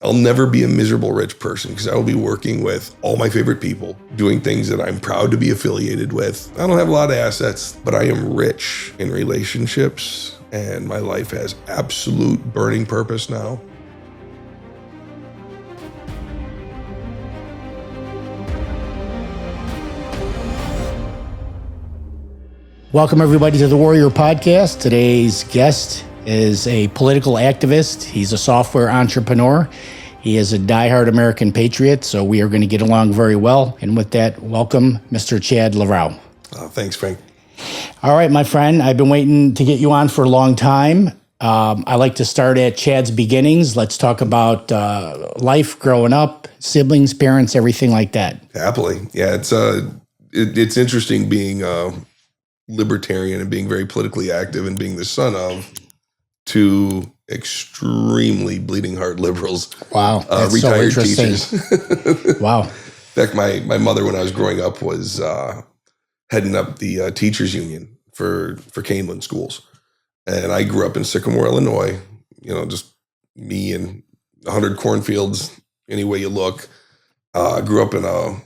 I'll never be a miserable rich person because I will be working with all my favorite people, doing things that I'm proud to be affiliated with. I don't have a lot of assets, but I am rich in relationships, and my life has absolute burning purpose now. Welcome, everybody, to the Warrior Podcast. Today's guest is a political activist. He's a software entrepreneur. He is a diehard American patriot, so we are going to get along very well. And with that, welcome, Mr. Chad LeVrouw. Thanks, Frank. All right, my friend, I've been waiting to get you on for a long time. I like to start at Chad's beginnings. Let's talk about life growing up, siblings, parents, everything like that. Happily. Yeah, it's interesting being libertarian and being very politically active and being the son of two extremely bleeding heart liberals. Wow, that's retired so interesting. Teachers. Wow. In fact, my mother, when I was growing up, was heading up the teachers union for Canelan schools. And I grew up in Sycamore, Illinois, just me and 100 cornfields, any way you look. Grew up in a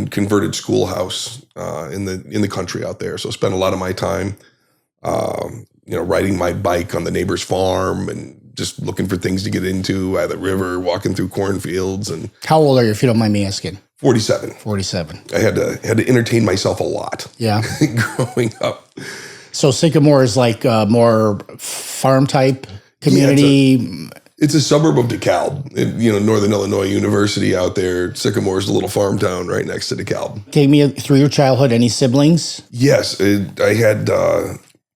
converted schoolhouse in the country out there. So spent a lot of my time, riding my bike on the neighbor's farm and just looking for things to get into by the river, walking through cornfields. And how old are you, if you don't mind me asking? 47. 47. I had to entertain myself a lot. Yeah. Growing up. So Sycamore is like more farm type community. Yeah, it's a suburb of DeKalb, Northern Illinois University out there. Sycamore is a little farm town right next to DeKalb. Take me through your childhood. Any siblings? Yes, I had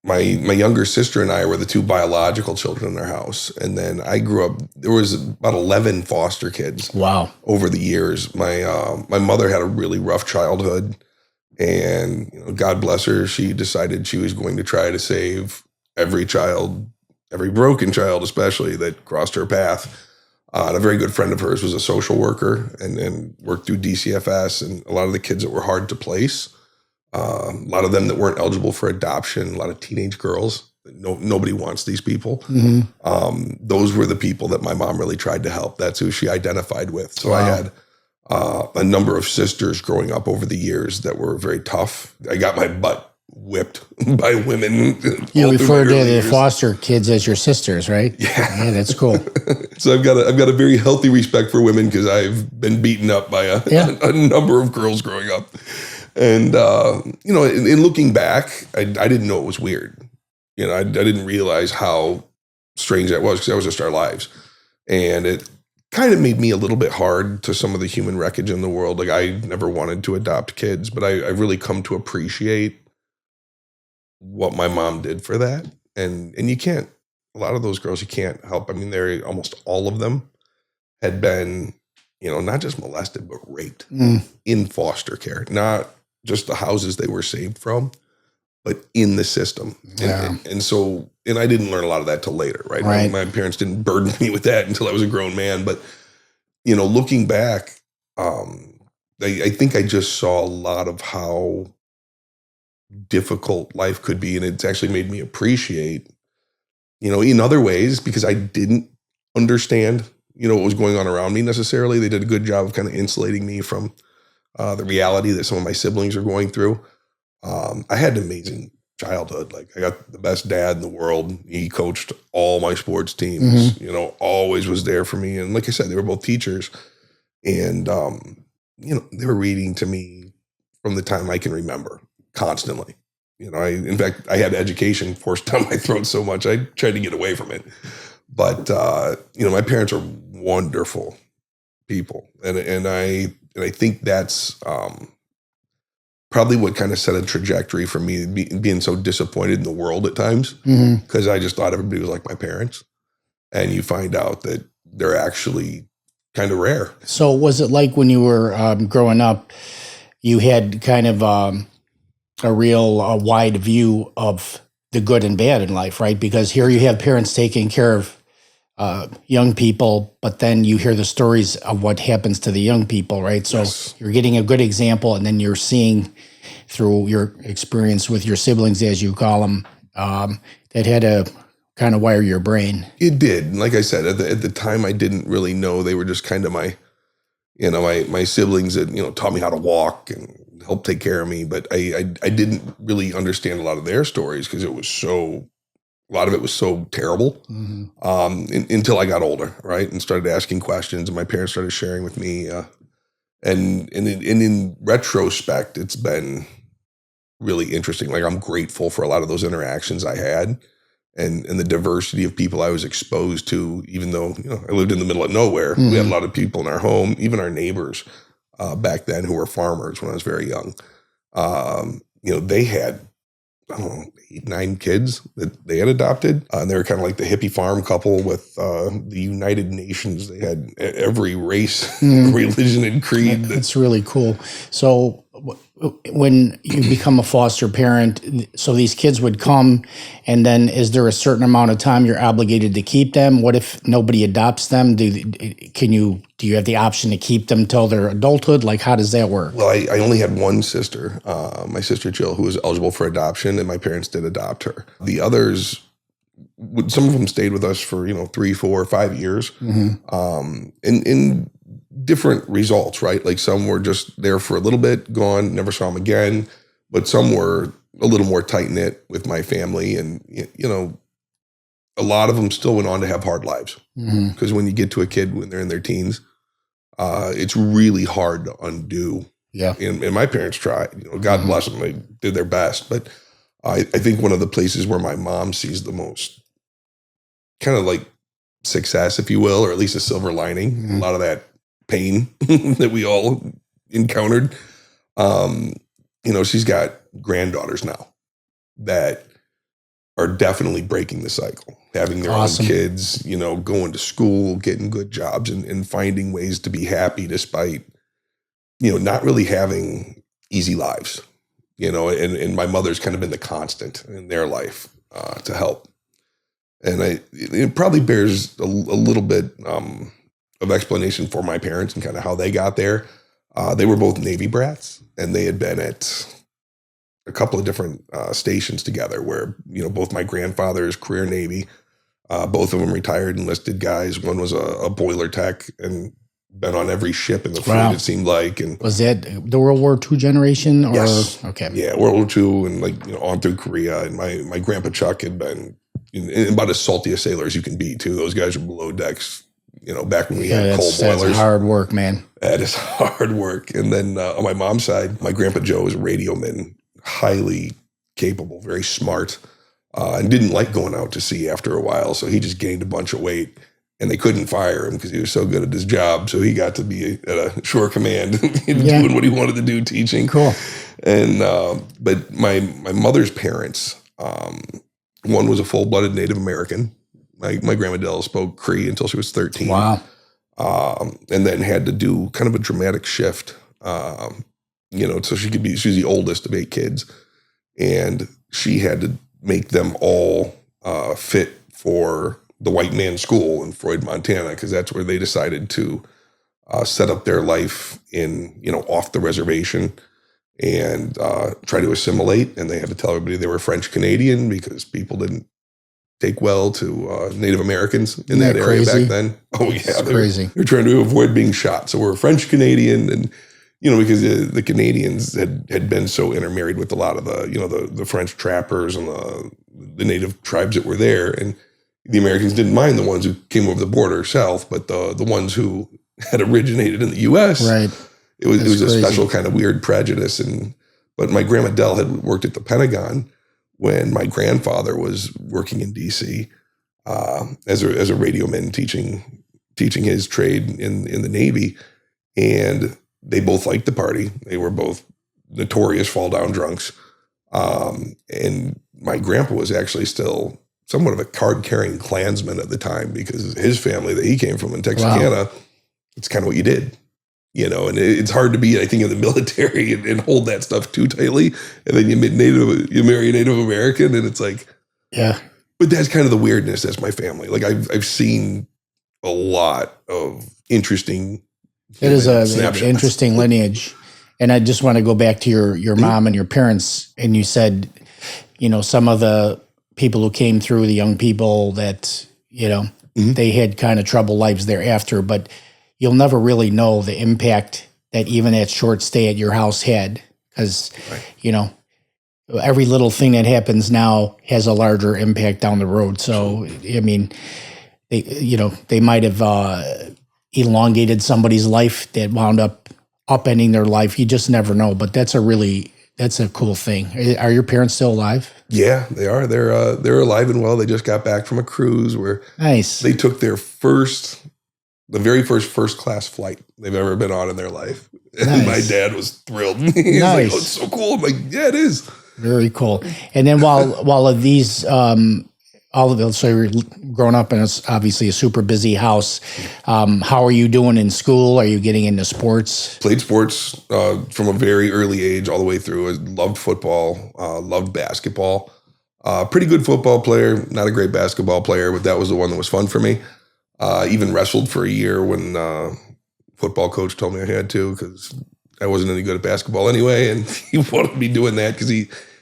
my younger sister and I were the two biological children in our house, and then I grew up. There was about 11 foster kids. Wow! Over the years, my mother had a really rough childhood, and God bless her, she decided she was going to try to save every child. Every broken child, especially, that crossed her path. And a very good friend of hers was a social worker and worked through DCFS, and a lot of the kids that were hard to place, a lot of them that weren't eligible for adoption, a lot of teenage girls. Nobody wants these people. Mm-hmm. Those were the people that my mom really tried to help. That's who she identified with. So wow. I had a number of sisters growing up over the years that were very tough. I got my butt whipped by women. You refer to the foster kids as your sisters, right? Yeah, that's cool. So I've got a very healthy respect for women because I've been beaten up by a number of girls growing up. And in looking back, I didn't know it was weird. I didn't realize how strange that was because that was just our lives, and it kind of made me a little bit hard to some of the human wreckage in the world. Like, I never wanted to adopt kids, but I've really come to appreciate what my mom did for that. And you can't, a lot of those girls you can't help. I mean, almost all of them had been, not just molested, but raped in foster care, not just the houses they were saved from, but in the system. Yeah. And I didn't learn a lot of that till later, right? My parents didn't burden me with that until I was a grown man. But, looking back, I think I just saw a lot of how difficult life could be, and it's actually made me appreciate, in other ways, because I didn't understand, what was going on around me necessarily. They did a good job of kind of insulating me from the reality that some of my siblings are going through. I had an amazing childhood. Like, I got the best dad in the world. He coached all my sports teams, mm-hmm. Always was there for me. And like I said, they were both teachers, and they were reading to me from the time I can remember. Constantly. In fact, I had education forced down my throat so much, I tried to get away from it. But, my parents are wonderful people. And I think that's probably what kind of set a trajectory for me, being so disappointed in the world at times, because I just thought everybody was like my parents. And you find out that they're actually kind of rare. So was it like when you were growing up, you had kind of a real wide view of the good and bad in life, right? Because here you have parents taking care of young people, but then you hear the stories of what happens to the young people, right? So yes. You're getting a good example, and then you're seeing through your experience with your siblings, as you call them, that had a kind of wire your brain. It did. And like I said, at the time, I didn't really know. They were just kind of my siblings that, taught me how to walk and helped take care of me. But I didn't really understand a lot of their stories because a lot of it was so terrible until I got older, right? And started asking questions, and my parents started sharing with me. And in retrospect, it's been really interesting. Like, I'm grateful for a lot of those interactions I had and the diversity of people I was exposed to, even though, I lived in the middle of nowhere. We had a lot of people in our home, even our neighbors back then who were farmers when I was very young. They had, I don't know, 8, 9 kids that they had adopted. And they were kind of like the hippie farm couple with the United Nations. They had every race, religion, and creed. That's really cool. So when you become a foster parent, so these kids would come, and then is there a certain amount of time you're obligated to keep them? What if nobody adopts them? Do you have the option to keep them till their adulthood? Like, how does that work? Well, I only had one sister, my sister Jill, who was eligible for adoption, and my parents did adopt her. The others, some of them stayed with us for 3, 4, 5 years, in different results, right? Like, some were just there for a little bit, gone, never saw them again, but some were a little more tight knit with my family, and a lot of them still went on to have hard lives because when you get to a kid when they're in their teens, it's really hard to undo. Yeah. And my parents tried. God bless them. They did their best. But I think one of the places where my mom sees the most kind of like success, if you will, or at least a silver lining, a lot of that pain that we all encountered. She's got granddaughters now that are definitely breaking the cycle, having their own kids, going to school, getting good jobs, and finding ways to be happy despite, not really having easy lives, and my mother's kind of been the constant in their life to help. And it probably bears a little bit of explanation for my parents and kind of how they got there. They were both Navy brats, and they had been at a couple of different stations together where, both my grandfather's career Navy, both of them retired enlisted guys. One was a boiler tech and been on every ship in the fleet, it seemed like. And was that the World War II generation? Or? Yes. Okay. Yeah, World War II and on through Korea. And my grandpa Chuck had been about as salty a sailor as you can be, too. Those guys were below decks, back when we had coal boilers. That's hard work, man. That is hard work. And then on my mom's side, my grandpa Joe was a radioman, highly capable, very smart, and didn't like going out to sea after a while. So he just gained a bunch of weight, and they couldn't fire him because he was so good at his job. So he got to be at a shore command doing what he wanted to do, teaching. Cool. And but my mother's parents, one was a full-blooded Native American. My grandma Dell spoke Cree until she was 13. Wow. And then had to do kind of a dramatic shift, so she was the oldest of 8 kids, and she had to make them all fit for the white man's school in Freud, Montana, because that's where they decided to set up their life in, off the reservation and try to assimilate. And they had to tell everybody they were French Canadian because people didn't take well to Native Americans in that area back then. Oh yeah, it's crazy. They're trying to avoid being shot. So we're French Canadian, and because the Canadians had been so intermarried with a lot of the French trappers and the native tribes that were there, and the Americans didn't mind the ones who came over the border south, but the ones who had originated in the U.S. Right. It was a special kind of weird prejudice. But my grandma Dell had worked at the Pentagon when my grandfather was working in D.C. As a radioman teaching his trade in the Navy, and they both liked the party. They were both notorious fall down drunks, and my grandpa was actually still somewhat of a card carrying Klansman at the time because his family that he came from in Texarkana, it's kind of what you did. And it's hard to be, I think, in the military and hold that stuff too tightly. And then you marry a Native American, and it's like, yeah. But that's kind of the weirdness. That's my family. Like I've seen a lot of interesting. It is an interesting lineage, and I just want to go back to your mom and your parents. And you said, some of the people who came through, the young people that, they had kind of troubled lives thereafter, but you'll never really know the impact that even that short stay at your house had, because, every little thing that happens now has a larger impact down the road. So, I mean, they might have elongated somebody's life that wound up upending their life. You just never know. But that's a cool thing. Are your parents still alive? Yeah, they are. They're alive and well. They just got back from a cruise where nice. They took the very first class flight they've ever been on in their life. And my dad was thrilled. He's like, "Oh, it's so cool." I'm like, "Yeah, it is." Very cool. And then while of these, all of those, so you're growing up in obviously a super busy house. How are you doing in school? Are you getting into sports? Played sports from a very early age all the way through. I loved football, loved basketball. Pretty good football player, not a great basketball player, but that was the one that was fun for me. Even wrestled for a year when football coach told me I had to, because I wasn't any good at basketball anyway, and he wanted me doing that because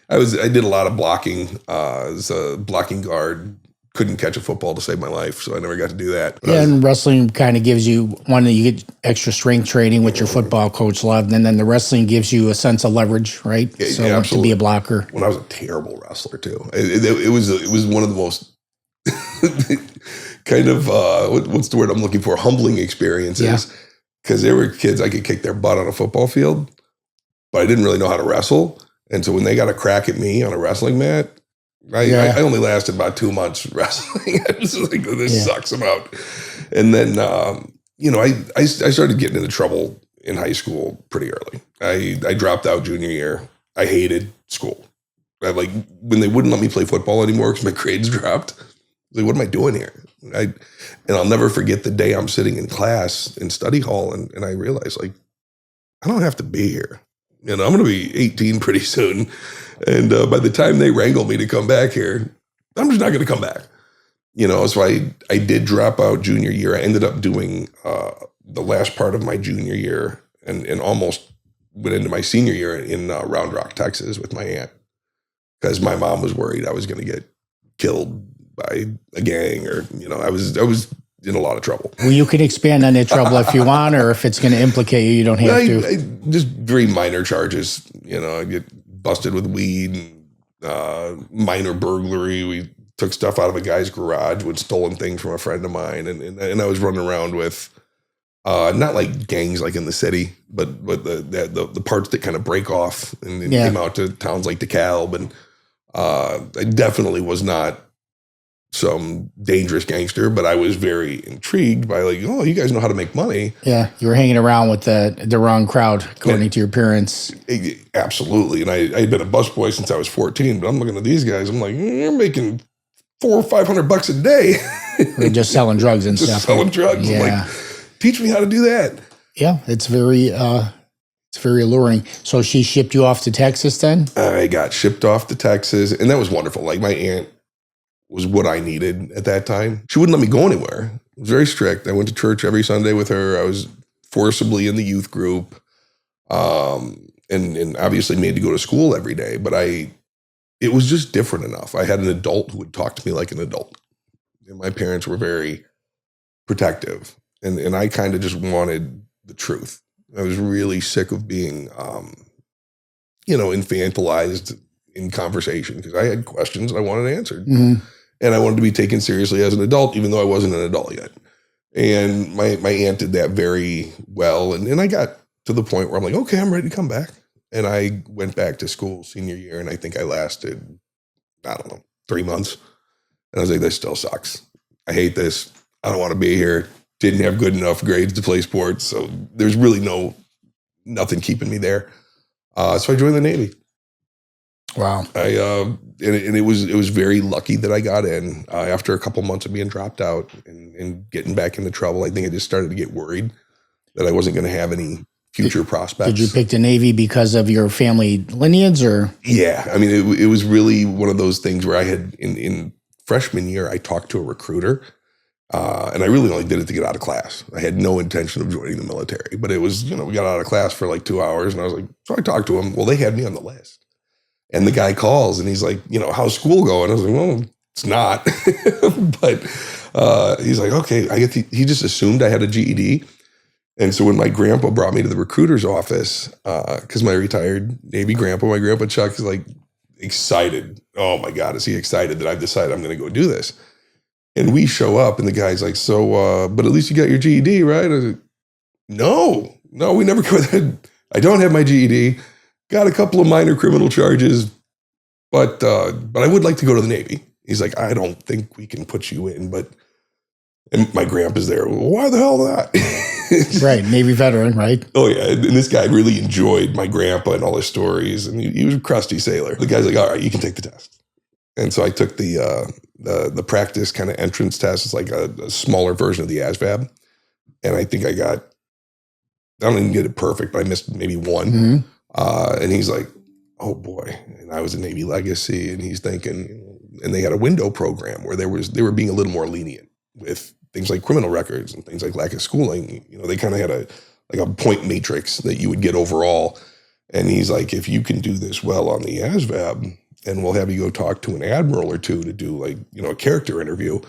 I did a lot of blocking. As a blocking guard, couldn't catch a football to save my life, so I never got to do that. But and wrestling kind of gives you you get extra strength training, which your football coach loved, and then the wrestling gives you a sense of leverage, right? Yeah, to be a blocker. When I was a terrible wrestler too, it was one of the most kind of what's the word I'm looking for? Humbling experiences, because there were kids I could kick their butt on a football field, but I didn't really know how to wrestle. And so when they got a crack at me on a wrestling mat, I only lasted about 2 months wrestling. I was like, this sucks about. And then, I started getting into trouble in high school pretty early. I dropped out junior year. I hated school. When they wouldn't let me play football anymore because my grades dropped. I was like, what am I doing here? And I'll never forget the day I'm sitting in class in study hall, and I realized, I don't have to be here. I'm going to be 18 pretty soon. And by the time they wrangle me to come back here, I'm just not going to come back. So I did drop out junior year. I ended up doing the last part of my junior year and almost went into my senior year in Round Rock, Texas with my aunt, because my mom was worried I was going to get killed by a gang, or, I was in a lot of trouble. Well, you can expand on that trouble if you want, or if it's going to implicate you don't have to. Just very minor charges. I get busted with weed, and minor burglary. We took stuff out of a guy's garage, with stolen things from a friend of mine, and I was running around with not like gangs like in the city, but the parts that kind of break off and came out to towns like DeKalb, and I definitely was not some dangerous gangster, but I was very intrigued by you guys know how to make money. Yeah, you were hanging around with the wrong crowd, according to your parents. Absolutely, and I had been a busboy since I was 14. But I'm looking at these guys. I'm like, you're making $400 or $500 a day. They're just selling drugs and stuff. Selling drugs. Yeah. I'm like, teach me how to do that. Yeah, it's very alluring. So she shipped you off to Texas then? I got shipped off to Texas, and that was wonderful. My aunt was what I needed at that time. She wouldn't let me go anywhere. It was very strict. I went to church every Sunday with her. I was forcibly in the youth group, and obviously made to go to school every day. But it was just different enough. I had an adult who would talk to me like an adult. And my parents were very protective, and I kind of just wanted the truth. I was really sick of being, infantilized in conversation, because I had questions I wanted answered. Mm-hmm. And I wanted to be taken seriously as an adult, even though I wasn't an adult yet. And my aunt did that very well. And I got to the point where I'm like, okay, I'm ready to come back. And I went back to school senior year, and I think I lasted, 3 months. And I was like, this still sucks. I hate this. I don't want to be here. Didn't have good enough grades to play sports. So there's really nothing keeping me there. So I joined the Navy. Wow. And it was very lucky that I got in after a couple months of being dropped out and getting back into trouble. I think I just started to get worried that I wasn't going to have any future prospects. Did you pick the Navy because of your family lineage, or? Yeah. I mean, it was really one of those things where I had in freshman year, I talked to a recruiter, and I really only did it to get out of class. I had no intention of joining the military, but it was, we got out of class for 2 hours, and I was like, so I talked to him. Well, they had me on the list. And the guy calls and he's like, how's school going? I was like, well, it's not. But he's like, okay, he just assumed I had a GED. And so when my grandpa brought me to the recruiter's office, because my retired Navy grandpa, my grandpa Chuck, is like excited. Oh my God, is he excited that I've decided I'm going to go do this? And we show up and the guy's like, so, but at least you got your GED, right? I was like, no, we never go that. I don't have my GED. Got a couple of minor criminal charges, but I would like to go to the Navy. He's like, I don't think we can put you in, and my grandpa's there. Well, why the hell not? Right, Navy veteran, right? Oh yeah, and this guy really enjoyed my grandpa and all his stories, and he was a crusty sailor. The guy's like, all right, you can take the test. And so I took the practice kind of entrance test. It's like a smaller version of the ASVAB, and I think I don't even get it perfect, but I missed maybe one. Mm-hmm. And he's like, oh boy. And I was a Navy legacy, and he's thinking, and they had a window program where they were being a little more lenient with things like criminal records and things like lack of schooling. They kind of had a point matrix that you would get overall. And he's like, if you can do this well on the ASVAB, and we'll have you go talk to an admiral or two to do a character interview.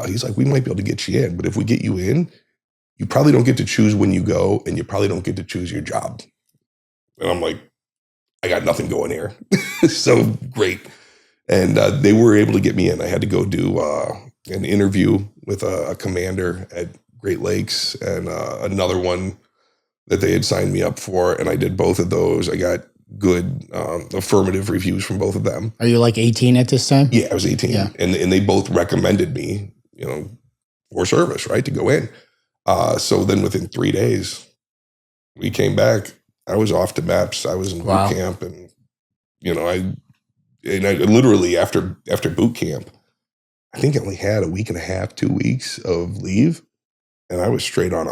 He's like, we might be able to get you in, but if we get you in, you probably don't get to choose when you go, and you probably don't get to choose your job. And I'm like, I got nothing going here. So great. And they were able to get me in. I had to go do an interview with a commander at Great Lakes and another one that they had signed me up for. And I did both of those. I got good affirmative reviews from both of them. Are you like 18 at this time? Yeah, I was 18. Yeah. And they both recommended me, for service, right, to go in. So then within 3 days, we came back. I was off to MEPS. I was in boot camp, and I literally after boot camp, I think I only had a week and a half, 2 weeks of leave, and I was straight on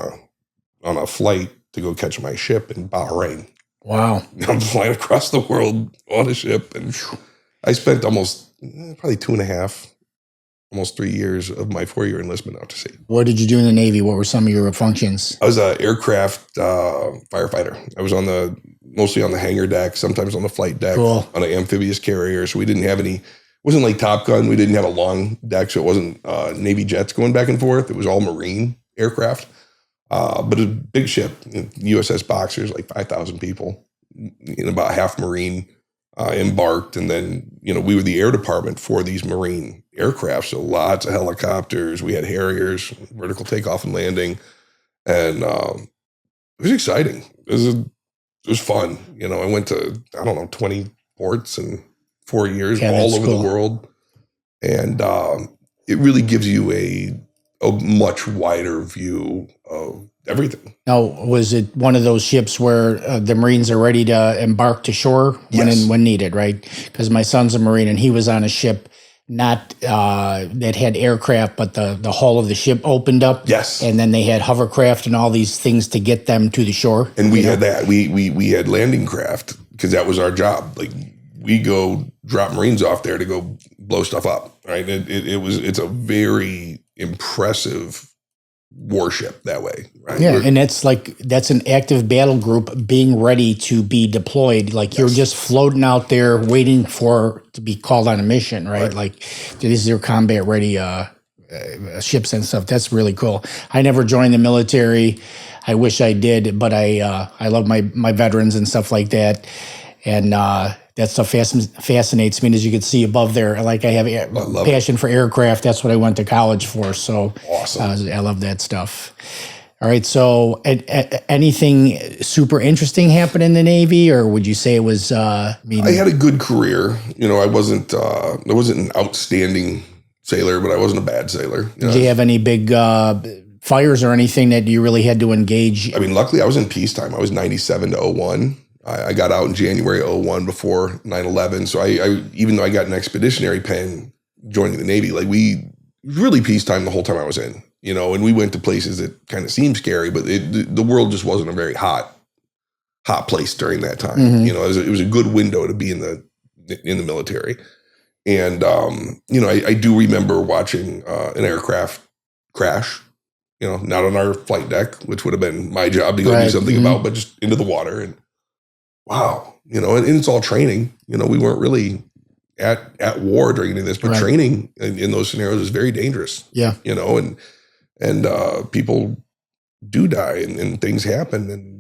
a flight to go catch my ship in Bahrain. Wow! I'm flying across the world on a ship, and I spent probably 2.5. Almost 3 years of my 4-year enlistment out to sea. What did you do in the Navy? What were some of your functions? I was an aircraft firefighter. I was mostly on the hangar deck, sometimes on the flight deck, on an amphibious carrier. So we didn't have it wasn't like Top Gun. We didn't have a long deck, so it wasn't Navy jets going back and forth. It was all Marine aircraft. But a big ship, USS Boxers, like 5,000 people, about half Marine. Embarked, and then we were the air department for these Marine aircraft, so lots of helicopters. We had Harriers, vertical takeoff and landing, and it was exciting. It was fun. I went to 20 ports in 4 years, all over the world, and it really gives you a much wider view of everything. Now, was it one of those ships where the Marines are ready to embark to shore when needed, right? Because my son's a Marine, and he was on a ship not that had aircraft, but the hull of the ship opened up. Yes. And then they had hovercraft and all these things to get them to the shore. And we had that. We had landing craft because that was our job. Like, we go drop Marines off there to go blow stuff up, right? It's a very impressive warship that way, right? Yeah, and that's an active battle group being ready to be deployed. Like, you're just floating out there waiting to be called on a mission, right? Like, these are combat ready ships and stuff. That's really cool. I never joined the military. I wish I did, but I love my veterans and stuff like that. And that stuff fascinates me. And as you can see above there, like, I have a passion for aircraft. That's what I went to college for. So awesome. I love that stuff. All right. So anything super interesting happened in the Navy, or would you say it was? I had a good career. I wasn't an outstanding sailor, but I wasn't a bad sailor. Did you have any big fires or anything that you really had to engage? I mean, luckily I was in peacetime. I was 97 to 01. I got out in January 01 before 9/11. So I even though I got an expeditionary pen joining the Navy, like, we really peacetime the whole time I was in, and we went to places that kind of seemed scary, but the world just wasn't a very hot place during that time. Mm-hmm. It was a good window to be in the military. And, I do remember watching an aircraft crash, not on our flight deck, which would have been my job to go do something about, but just into the water. And wow, and it's all training. We weren't really at war during any of this, but training in those scenarios is very dangerous. Yeah. And people do die and things happen. And,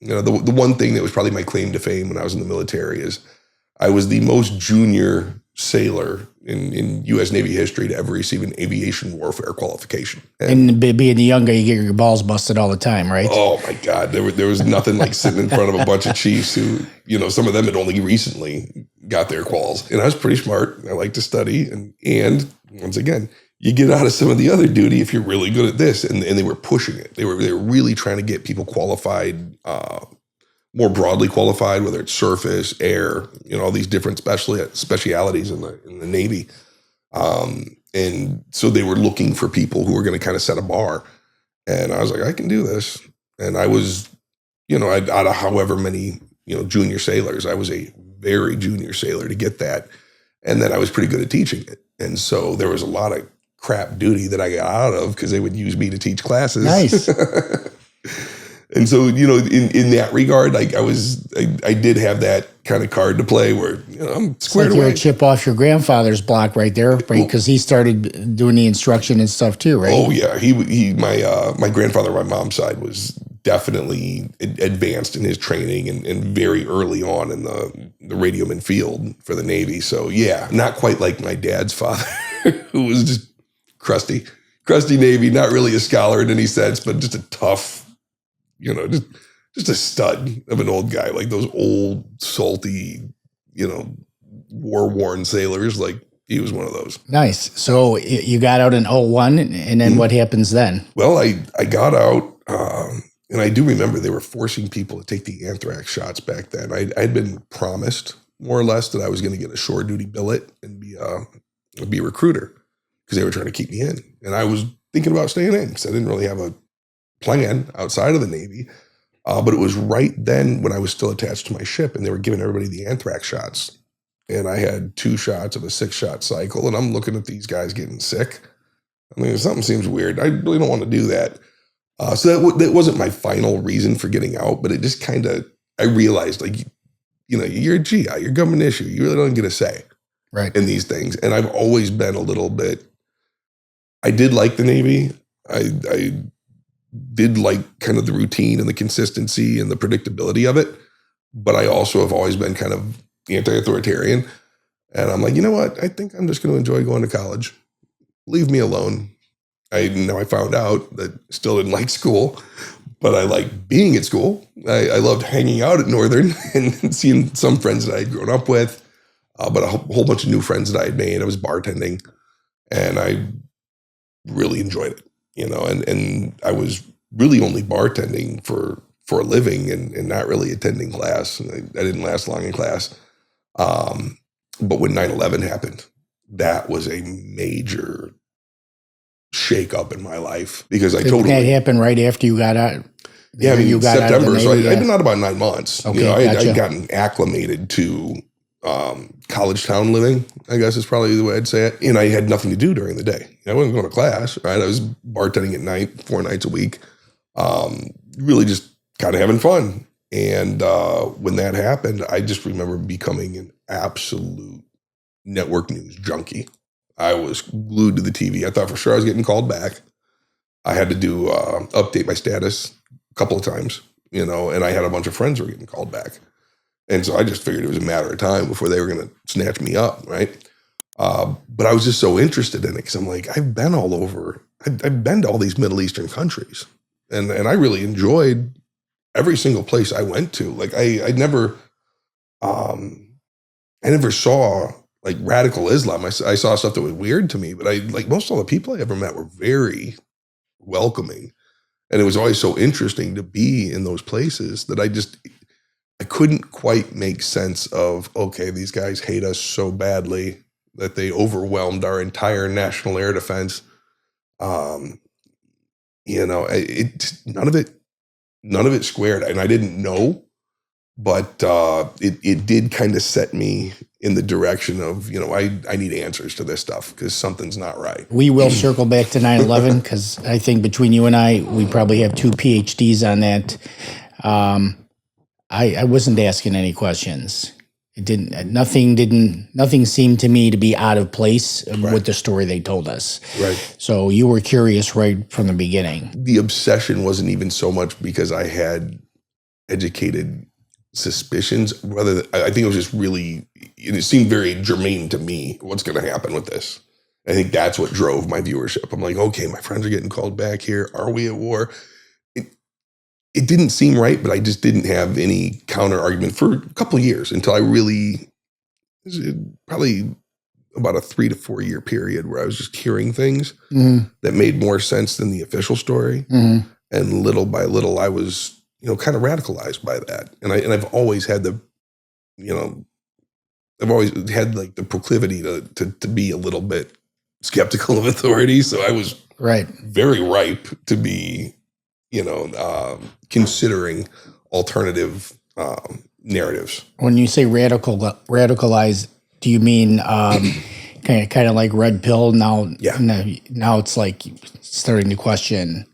the one thing that was probably my claim to fame when I was in the military is I was the most junior sailor in U.S. Navy history to ever receive an aviation warfare qualification. And being the young guy, you get your balls busted all the time, right? Oh my God. There was nothing like sitting in front of a bunch of chiefs who, some of them had only recently got their quals. And I was pretty smart. I like to study. And once again, you get out of some of the other duty if you're really good at this. And they were pushing it. They were really trying to get people qualified, more broadly qualified, whether it's surface, air, all these different specialities in the Navy. And so they were looking for people who were going to kind of set a bar. And I was like, I can do this. And I was, out of however many, junior sailors, I was a very junior sailor to get that. And then I was pretty good at teaching it. And so there was a lot of crap duty that I got out of because they would use me to teach classes. Nice. And so, in that regard, I did have that kind of card to play where, I'm squared away. You're a chip off your grandfather's block right there, right? Because he started doing the instruction and stuff too, right? Oh yeah, my grandfather on my mom's side was definitely advanced in his training and very early on in the radioman field for the Navy. So yeah, not quite like my dad's father, who was just crusty Navy, not really a scholar in any sense, but just a tough, just a stud of an old guy, like those old, salty, war-worn sailors. Like he was one of those. Nice. So you got out in 01, and then what happens then? Well, I got out, and I do remember they were forcing people to take the anthrax shots back then. I'd been promised, more or less, that I was going to get a shore duty billet and be a recruiter because they were trying to keep me in. And I was thinking about staying in because I didn't really have a plan outside of the Navy. But it was right then when I was still attached to my ship and they were giving everybody the anthrax shots. And I had 2 shots of a 6-shot cycle. And I'm looking at these guys getting sick. I mean, something seems weird. I really don't want to do that. So that wasn't my final reason for getting out, but it just kind of, I realized like, you're a GI, you're government issue. You really don't get a say in these things. And I've always been a little bit, I did like the Navy. I did like kind of the routine and the consistency and the predictability of it. But I also have always been kind of anti-authoritarian. And I'm like, you know what? I think I'm just going to enjoy going to college. Leave me alone. I found out that I still didn't like school, but I liked being at school. I loved hanging out at Northern and seeing some friends that I had grown up with, but a whole bunch of new friends that I had made. I was bartending, and I really enjoyed it, and I was really only bartending for a living and not really attending class. And I didn't last long in class. But when 9/11 happened, that was a major shake up in my life because that happened right after you got out. Yeah, I mean, you got September. Out of the Navy, so I'd been out about 9 months. Okay, I'd gotten acclimated to college town living, I guess is probably the way I'd say it. And I had nothing to do during the day. I wasn't going to class, right? I was bartending at night, 4 nights a week, really just kind of having fun. And when that happened, I just remember becoming an absolute network news junkie. I was glued to the TV. I thought for sure I was getting called back. I had to do update my status a couple of times, and I had a bunch of friends who were getting called back. And so I just figured it was a matter of time before they were going to snatch me up, right? But I was just so interested in it because I'm like, I've been all over. I've been to all these Middle Eastern countries. And I really enjoyed every single place I went to. Like I never saw like radical Islam. I saw stuff that was weird to me, but most of the people I ever met were very welcoming. And it was always so interesting to be in those places that I couldn't quite make sense of, okay, these guys hate us so badly that they overwhelmed our entire national air defense. None of it squared. And I didn't know, but it did kind of set me in the direction of, I need answers to this stuff because something's not right. We will circle back to 9/11 because I think between you and I, we probably have 2 PhDs on that. I wasn't asking any questions. Nothing seemed to me to be out of place with the story they told us. Right. So you were curious right from the beginning. The obsession wasn't even so much because I had educated suspicions. I think it was just really, it seemed very germane to me. What's going to happen with this? I think that's what drove my viewership. I'm like, okay, my friends are getting called back here. Are we at war? It didn't seem right, but I just didn't have any counter argument for a couple of years until I really, probably about a 3 to 4 year period where I was just hearing things that made more sense than the official story. And little by little, I was, kind of radicalized by that. And I've always had I've always had like the proclivity to be a little bit skeptical of authority. So I was very ripe to be, considering alternative narratives. When you say radicalized, do you mean kind of like red pill? Now it's like starting to question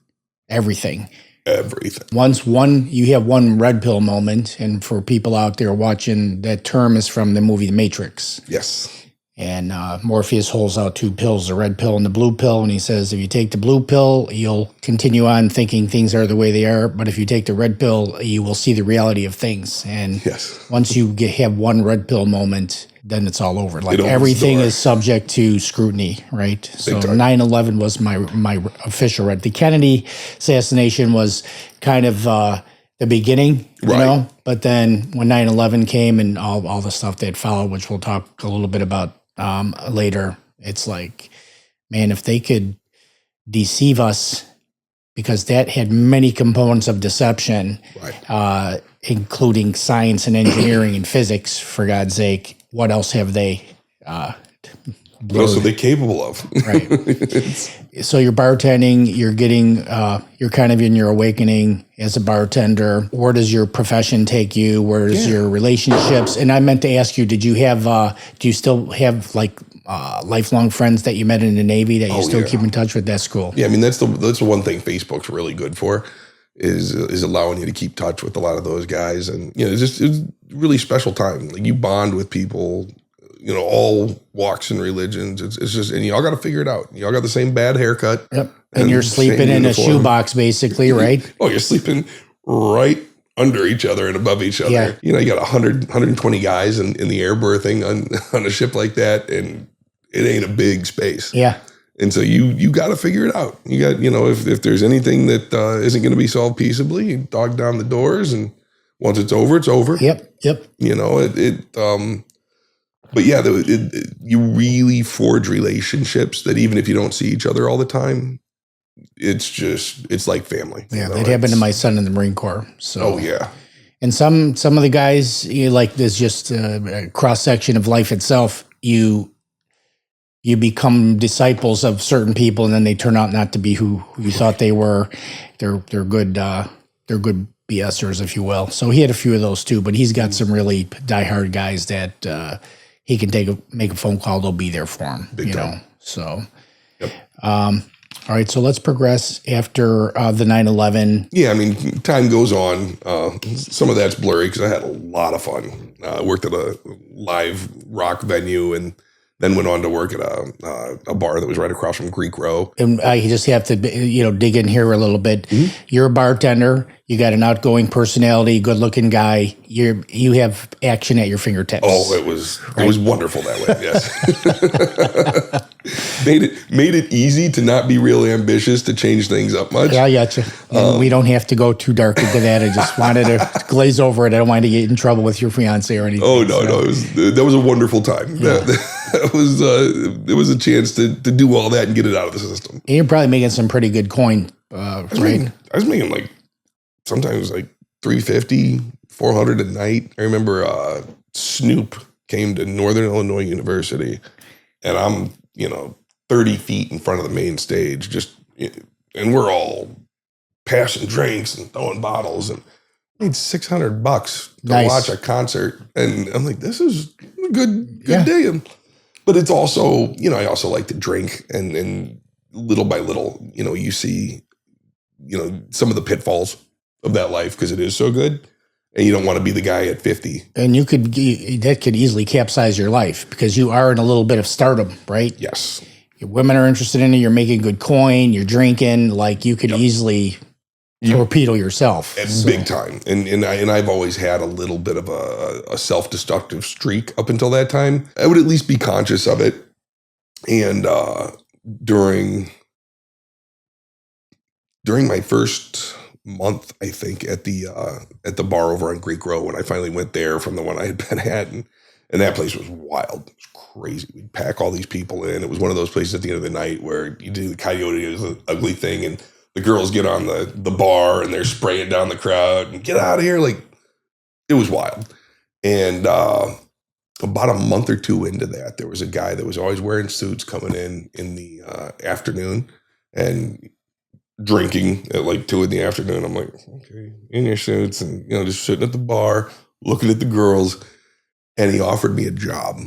everything. You have one red pill moment, and for people out there watching, that term is from the movie The Matrix. Yes. And Morpheus holds out two pills, the red pill and the blue pill, and he says, if you take the blue pill, you'll continue on thinking things are the way they are, but if you take the red pill, you will see the reality of things. And once you have one red pill moment, then it's all over. Like everything is subject to scrutiny, right? So 9/11 was my official red. The Kennedy assassination was kind of the beginning, but then when 9/11 came and all the stuff that followed, which we'll talk a little bit about later, it's like, man, if they could deceive us, because that had many components of deception, including science and engineering and physics, for God's sake. What else have they what else are they capable of? Right. So you're bartending, you're kind of in your awakening as a bartender. Where does your profession take you? Where does your relationships? And I meant to ask you, do you still have like lifelong friends that you met in the Navy that you still keep in touch with? That's cool. Yeah, I mean, that's the one thing Facebook's really good for is allowing you to keep touch with a lot of those guys. And, it's a really special time. Like you bond with people, all walks and religions. It's just, and y'all got to figure it out. Y'all got the same bad haircut. Yep. And you're sleeping in a shoebox, basically, right? Oh, you're sleeping right under each other and above each other. Yeah. You got 120 guys in the air berthing on a ship like that, and it ain't a big space. Yeah. And so you got to figure it out. You got, if there's anything that isn't going to be solved peaceably, you dog down the doors, and once it's over, it's over. Yep. But yeah, you really forge relationships that even if you don't see each other all the time, it's like family. Yeah, that happened to my son in the Marine Corps. So. Oh yeah. And some of the guys, like there's just a cross section of life itself. You become disciples of certain people, and then they turn out not to be who you thought they were. They're good BSers, if you will. So he had a few of those too, but he's got some really diehard guys that he can make a phone call. They'll be there for him. Big time. So. Yep. All right, so let's progress after the 9/11. Yeah, I mean, time goes on. Some of that's blurry because I had a lot of fun. I worked at a live rock venue and then went on to work at a bar that was right across from Greek Row. And I just have to, dig in here a little bit. Mm-hmm. You're a bartender. You got an outgoing personality, good-looking guy. You have action at your fingertips. Oh, it was wonderful that way. Yes, made it easy to not be really ambitious to change things up much. Yeah, I got you. We don't have to go too dark into that. I just wanted to glaze over it. I don't want to get in trouble with your fiance or anything. Oh no, that was a wonderful time. Yeah. That was it was a chance to do all that and get it out of the system. And you're probably making some pretty good coin, right? I was making like sometimes like $350, $400 a night. I remember Snoop came to Northern Illinois University, and I'm 30 feet in front of the main stage, and we're all passing drinks and throwing bottles, and I made $600 to watch a concert, and I'm like, this is a good day. But it's also, I also like to drink, and little by little, you see, some of the pitfalls of that life because it is so good. and you don't want to be the guy at 50. And that could easily capsize your life because you are in a little bit of stardom, right? Yes. Your women are interested in it. You're making good coin. You're drinking. Like you could easily torpedo yourself. Big time. And I've always had a little bit of a self-destructive streak up until that time. I would at least be conscious of it. And during my first month, I think, at the bar over on Greek Row, when I finally went there from the one I had been at, and that place was wild. It was crazy. We'd pack all these people in. It was one of those places at the end of the night where you do the coyote is an ugly thing, and the girls get on the bar and they're spraying down the crowd and get out of here. Like, it was wild. And about a month or two into that, there was a guy that was always wearing suits coming in the afternoon and drinking at like 2 PM. I'm like, okay, in your suits, and just sitting at the bar, looking at the girls, and he offered me a job,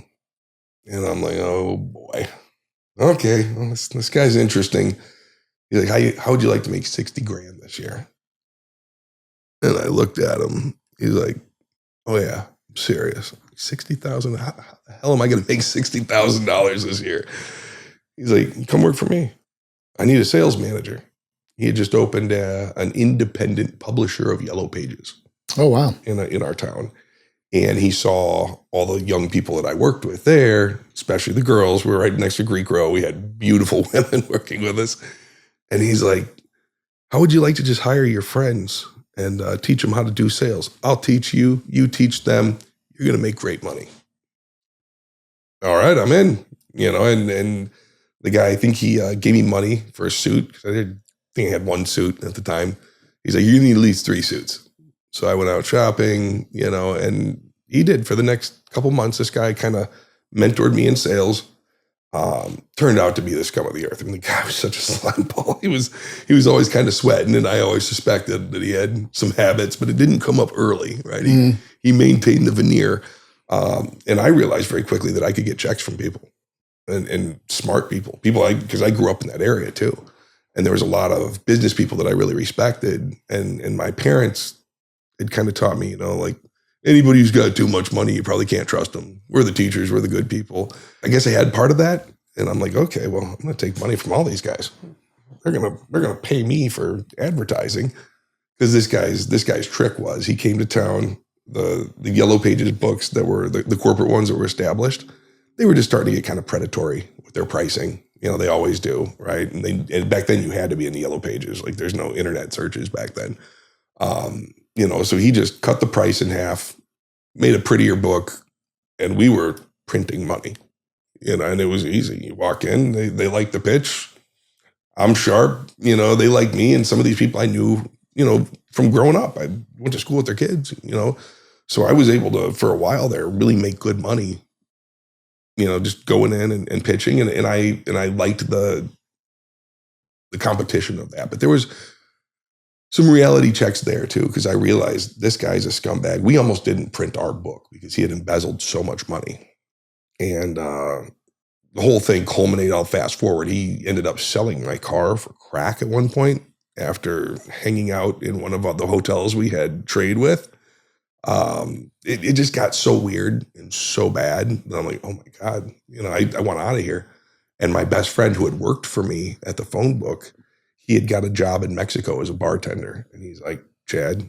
and I'm like, oh boy, okay, well, this guy's interesting. He's like, how would you like to make 60 grand this year? And I looked at him. He's like, oh yeah, I'm serious. 60,000. How the hell am I going to make $60,000 this year? He's like, come work for me. I need a sales manager. He had just opened an independent publisher of Yellow Pages. Oh, wow. In our town. And he saw all the young people that I worked with there, especially the girls. We were right next to Greek Row. We had beautiful women working with us. And he's like, how would you like to just hire your friends and teach them how to do sales? I'll teach you. You teach them. You're going to make great money. All right, I'm in. And the guy, I think he gave me money for a suit. I think I had one suit at the time. He's like, you need at least 3 suits. So I went out shopping, and he did for the next couple months. This guy kind of mentored me in sales. Turned out to be the scum of the earth. I mean, the guy was such a slime ball. He was always kind of sweating, and I always suspected that he had some habits, but it didn't come up early, right? He maintained the veneer. And I realized very quickly that I could get checks from people and smart people, because I grew up in that area too. And there was a lot of business people that I really respected. And my parents had kind of taught me, like, anybody who's got too much money, you probably can't trust them. We're the teachers. We're the good people. I guess I had part of that. And I'm like, okay, well, I'm going to take money from all these guys. They're going to pay me for advertising. Because this guy's trick was he came to town, the Yellow Pages books that were the corporate ones that were established, they were just starting to get kind of predatory with their pricing. They always do, right? And back then you had to be in the Yellow Pages. Like, there's no internet searches back then. So he just cut the price in half, made a prettier book, and we were printing money, and it was easy. You walk in, they like the pitch. I'm sharp, they like me. And some of these people I knew, from growing up, I went to school with their kids, so I was able to, for a while there, really make good money, just going in and pitching. And I liked the competition of that, but there was some reality checks there too, because I realized this guy's a scumbag. We almost didn't print our book because he had embezzled so much money. And the whole thing culminated, I'll fast forward. He ended up selling my car for crack at one point after hanging out in one of the hotels we had trade with. It just got so weird and so bad that I'm like, oh my God, I want out of here. And my best friend who had worked for me at the phone book, he had got a job in Mexico as a bartender. And he's like, Chad,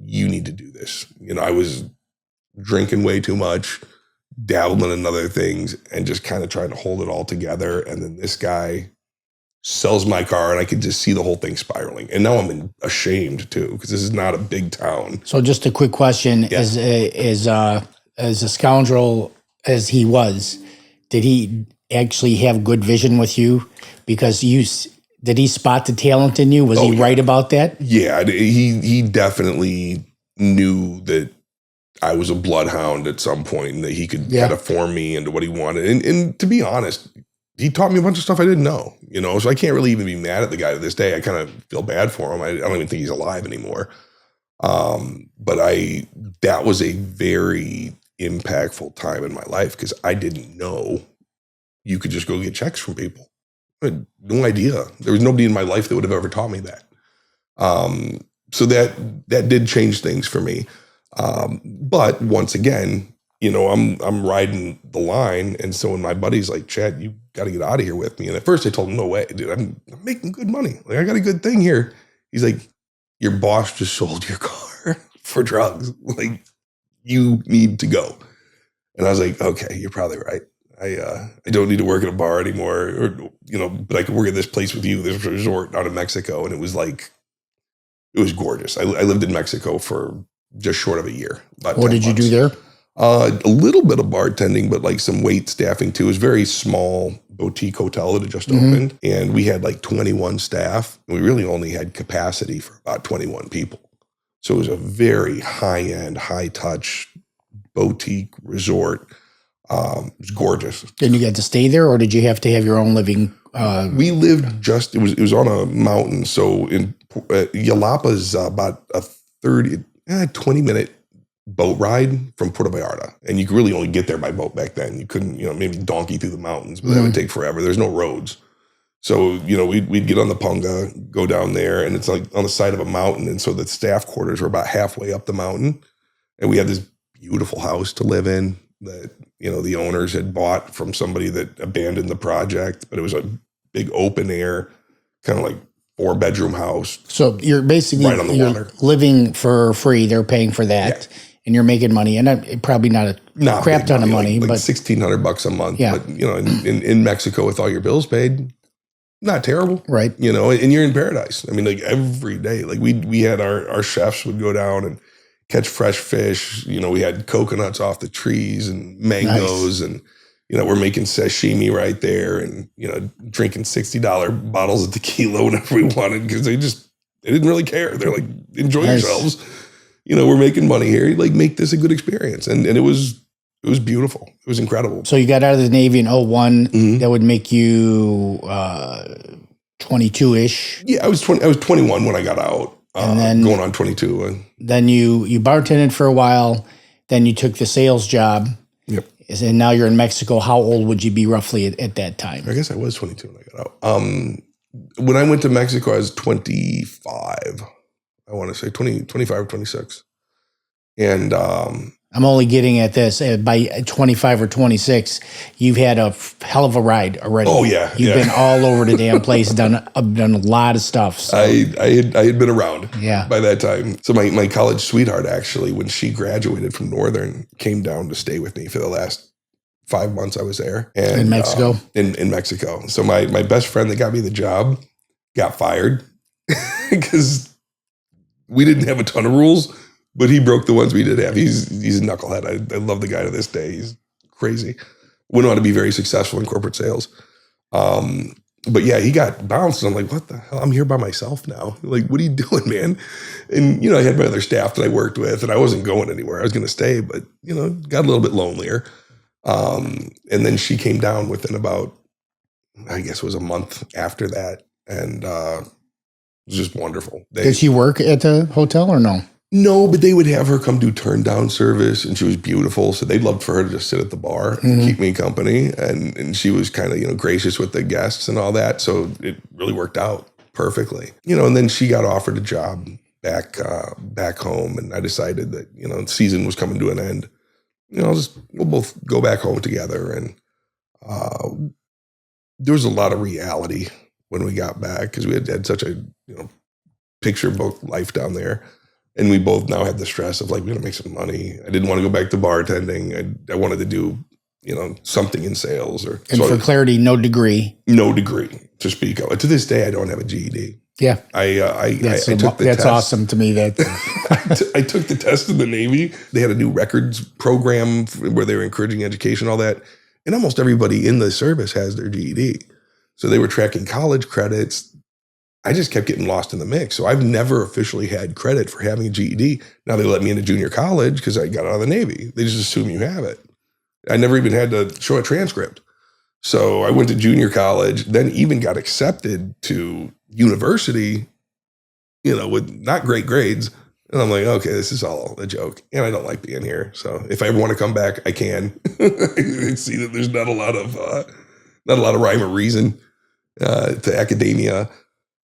you need to do this. I was drinking way too much, dabbling in other things, and just kind of trying to hold it all together. And then this guy sells my car, and I could just see the whole thing spiraling. And now I'm ashamed too, because this is not a big town. So just a quick question. Yeah. As a scoundrel as he was, did he actually have good vision with you? Because did he spot the talent in you? Was he right about that? Yeah, he definitely knew that I was a bloodhound at some point, and that he could kind of form me into what he wanted. And to be honest, he taught me a bunch of stuff I didn't know, so I can't really even be mad at the guy to this day. I kind of feel bad for him. I don't even think he's alive anymore. But that was a very impactful time in my life, because I didn't know you could just go get checks from people. I had no idea. There was nobody in my life that would have ever taught me that. So that did change things for me. But once again, I'm riding the line. And so when my buddy's like, Chad, you got to get out of here with me. And at first I told him, no way, dude, I'm making good money. Like, I got a good thing here. He's like, your boss just sold your car for drugs. Like, you need to go. And I was like, okay, you're probably right. I don't need to work at a bar anymore, or but I could work at this place with you, this resort out in Mexico, and it was gorgeous. I lived in Mexico for just short of a year. What did you do there? A little bit of bartending, but like some wait staffing too. It was a very small boutique hotel that had just opened, and we had like 21 staff. And we really only had capacity for about 21 people. So it was a very high-end, high-touch boutique resort. It was gorgeous. Then you got to stay there, or did you have to have your own living? We lived it was on a mountain. So in Yalapa's about a 20-minute boat ride from Puerto Vallarta. And you could really only get there by boat back then. You couldn't, maybe donkey through the mountains, but that would take forever. There's no roads. So, we'd get on the Punga, go down there, and it's like on the side of a mountain. And so the staff quarters were about halfway up the mountain. And we had this beautiful house to live in that, the owners had bought from somebody that abandoned the project. But it was a big open air, kind of like 4-bedroom house. So you're basically right on the water. Living for free. They're paying for that. Yeah. And you're making money, and probably not a crap ton of money, like but $1,600 a month. Yeah. But in Mexico with all your bills paid, not terrible, right? And you're in paradise. I mean, like every day, like we had our chefs would go down and catch fresh fish. We had coconuts off the trees and mangoes, and we're making sashimi right there, and drinking $60 bottles of tequila whenever we wanted because they didn't really care. They're like, enjoy yourselves. We're making money here. Like, make this a good experience. And it was beautiful. It was incredible. So you got out of the Navy in 2001. Mm-hmm. That would make you 22-ish. Yeah, I was 21 when I got out. And then going on 22. Then you bartended for a while. Then you took the sales job. Yep. And now you're in Mexico. How old would you be roughly at that time? I guess I was 22 when I got out. When I went to Mexico, I was 25. I want to say 25 or 26. And I'm only getting at this. By 25 or 26, you've had a hell of a ride already. Oh, yeah. You've been all over the damn place, done a lot of stuff. So. I had been around by that time. So my college sweetheart, actually, when she graduated from Northern, came down to stay with me for the last 5 months I was there. And, in Mexico? In Mexico. So my best friend that got me the job got fired because we didn't have a ton of rules, but he broke the ones we did have. He's a knucklehead. I love the guy to this day. He's crazy. Went on to be very successful in corporate sales. But yeah, he got bounced. And I'm like, what the hell? I'm here by myself now. Like, what are you doing, man? And, I had my other staff that I worked with, and I wasn't going anywhere. I was going to stay, but, got a little bit lonelier. And then she came down within about, I guess it was a month after that. And, it was just wonderful. Did she work at the hotel or no? No, but they would have her come do turn down service, and she was beautiful. So they'd love for her to just sit at the bar and keep me company. And she was kind of, gracious with the guests and all that. So it really worked out perfectly. And then she got offered a job back home. And I decided that, the season was coming to an end. We'll both go back home together. And there was a lot of reality when we got back because we had such a, picture book life down there. And we both now had the stress of like, we got to make some money. I didn't want to go back to bartending. I wanted to do, something in sales. And for clarity, no degree. No degree to speak of. To this day, I don't have a GED. Yeah. I took the That's test. awesome to me. That I took the test in the Navy. They had a new records program where they were encouraging education, all that. And almost everybody in the service has their GED. So they were tracking college credits. I just kept getting lost in the mix. So I've never officially had credit for having a GED. Now they let me into junior college because I got out of the Navy. They just assume you have it. I never even had to show a transcript. So I went to junior college, then even got accepted to university, with not great grades. And I'm like, okay, this is all a joke. And I don't like being here. So if I ever want to come back, I can. I see that there's not a lot of rhyme or reason to academia.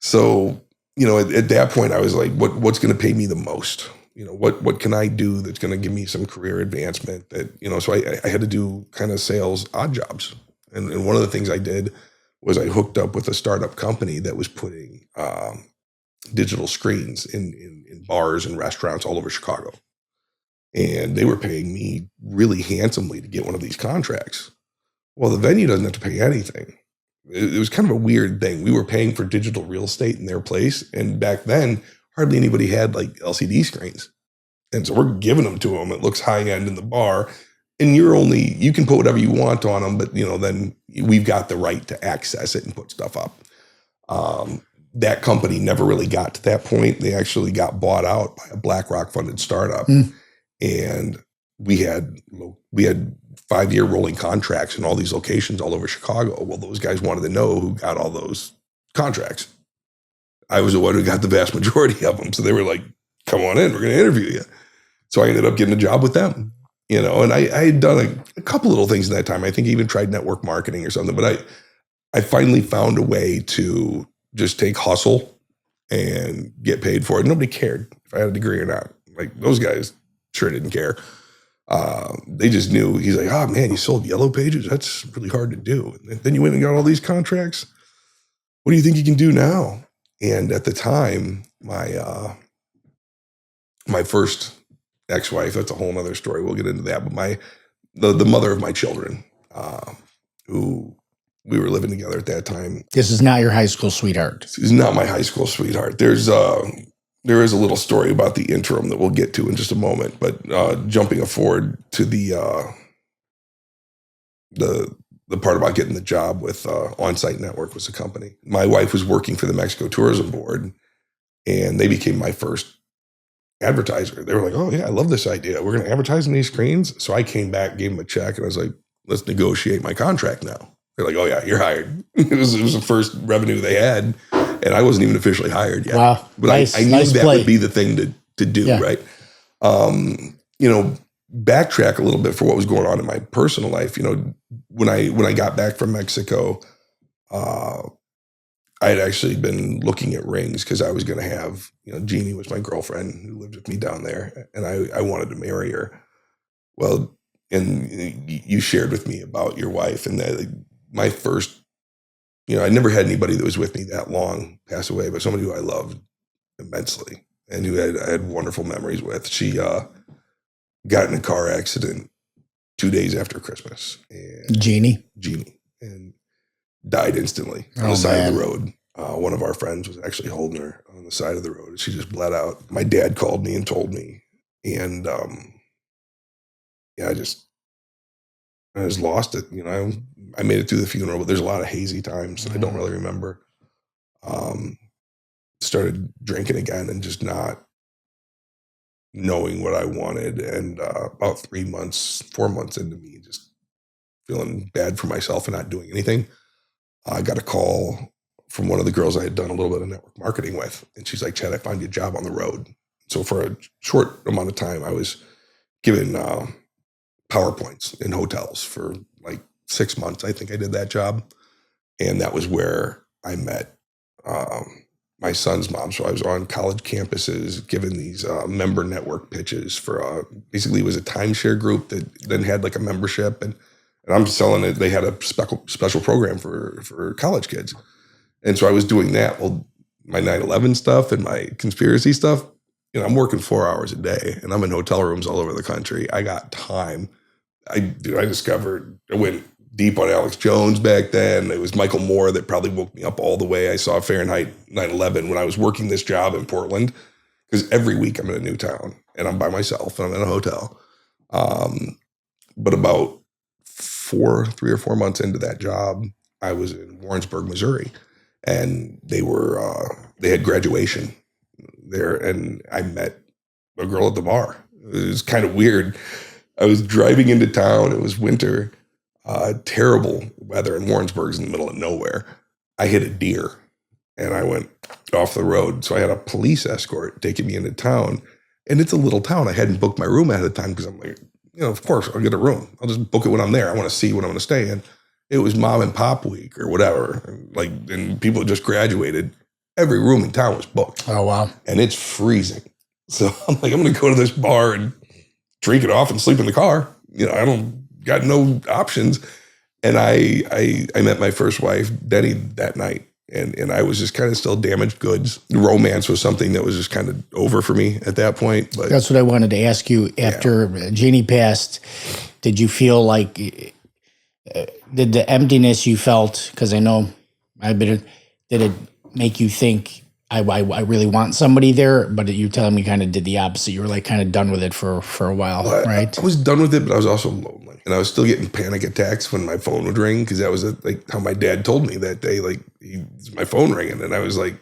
So, at that point I was like, what's going to pay me the most? what can I do that's going to give me some career advancement that, so I had to do kind of sales odd jobs. And one of the things I did was I hooked up with a startup company that was putting digital screens in bars and restaurants all over Chicago. And they were paying me really handsomely to get one of these contracts. Well, the venue doesn't have to pay anything. It was kind of a weird thing. We were paying for digital real estate in their place. And back then, hardly anybody had like LCD screens. And so we're giving them to them. It looks high end in the bar. And you can put whatever you want on them, but then we've got the right to access it and put stuff up. That company never really got to that point. They actually got bought out by a BlackRock funded startup. And we had 5-year rolling contracts in all these locations all over Chicago. Well, those guys wanted to know who got all those contracts. I was the one who got the vast majority of them. So they were like, come on in, we're going to interview you. So I ended up getting a job with them, and I had done a couple little things in that time. I think I even tried network marketing or something, but I finally found a way to just take hustle and get paid for it. Nobody cared if I had a degree or not. Like those guys sure didn't care. They just knew. He's like, oh man, you sold Yellow Pages? That's really hard to do. And then you went and got all these contracts. What do you think you can do now? And at the time, my first ex-wife, that's a whole nother story. We'll get into that. But the mother of my children, who we were living together at that time. This is not your high school sweetheart. This is not my high school sweetheart. There is a little story about the interim that we'll get to in just a moment. But jumping forward to the part about getting the job with On-Site Network was the company. My wife was working for the Mexico Tourism Board, and they became my first advertiser. They were like, oh yeah, I love this idea. We're going to advertise in these screens. So I came back, gave them a check, and I was like, let's negotiate my contract now. They're like, oh yeah, you're hired. It was the first revenue they had, and I wasn't even officially hired yet. Wow. But I knew that would be the thing to do, yeah. Right? Backtrack a little bit for what was going on in my personal life. When I got back from Mexico, I had actually been looking at rings because I was going to have, Jeannie was my girlfriend who lived with me down there, and I wanted to marry her. Well, and you shared with me about your wife, and that my first, I never had anybody that was with me that long pass away, but somebody who I loved immensely and who I had wonderful memories with. She got in a car accident 2 days after Christmas. And Jeannie, and died instantly on the side of the road. One of our friends was actually holding her on the side of the road. She just bled out. My dad called me and told me, and I just lost it. I made it through the funeral, but there's a lot of hazy times that I don't really remember. Started drinking again and just not knowing what I wanted. And about 4 months into me just feeling bad for myself and not doing anything, I got a call from one of the girls I had done a little bit of network marketing with. And she's like, Chad, I found you a job on the road. So for a short amount of time, I was given PowerPoints in hotels for like 6 months. I think I did that job. And that was where I met my son's mom. So I was on college campuses giving these member network pitches for basically it was a timeshare group that then had like a membership, and I'm selling it. They had a special program for college kids. And so I was doing that. Well, my 9/11 stuff and my conspiracy stuff, I'm working 4 hours a day, and I'm in hotel rooms all over the country. I got time. I went deep on Alex Jones back then. It was Michael Moore that probably woke me up all the way. I saw Fahrenheit 9/11 when I was working this job in Portland, because every week I'm in a new town and I'm by myself and I'm in a hotel. But about 3 or 4 months into that job, I was in Warrensburg, Missouri, and they had graduation there, and I met a girl at the bar. It was kind of weird. I was driving into town. It was winter. Terrible weather in Warrensburg's in the middle of nowhere. I hit a deer and I went off the road. So I had a police escort taking me into town, and it's a little town. I hadn't booked my room ahead of time because I'm like, of course I'll get a room. I'll just book it when I'm there. I want to see what I'm going to stay in. It was mom and pop week or whatever. And people just graduated. Every room in town was booked. Oh, wow. And it's freezing. So I'm like, I'm going to go to this bar and drink it off and sleep in the car. I don't got no options. And I met my first wife, Denny, that night. And I was just kind of still damaged goods. Romance was something that was just kind of over for me at that point. But that's what I wanted to ask you. After Jeannie passed, did you feel like, did the emptiness you felt, because I know did it make you think, I really want somebody there? But you telling me kind of did the opposite. You were like kind of done with it for a while, right? I was done with it, but I was also lonely. And I was still getting panic attacks when my phone would ring, because that was like how my dad told me that day, like, my phone ringing. And I was like,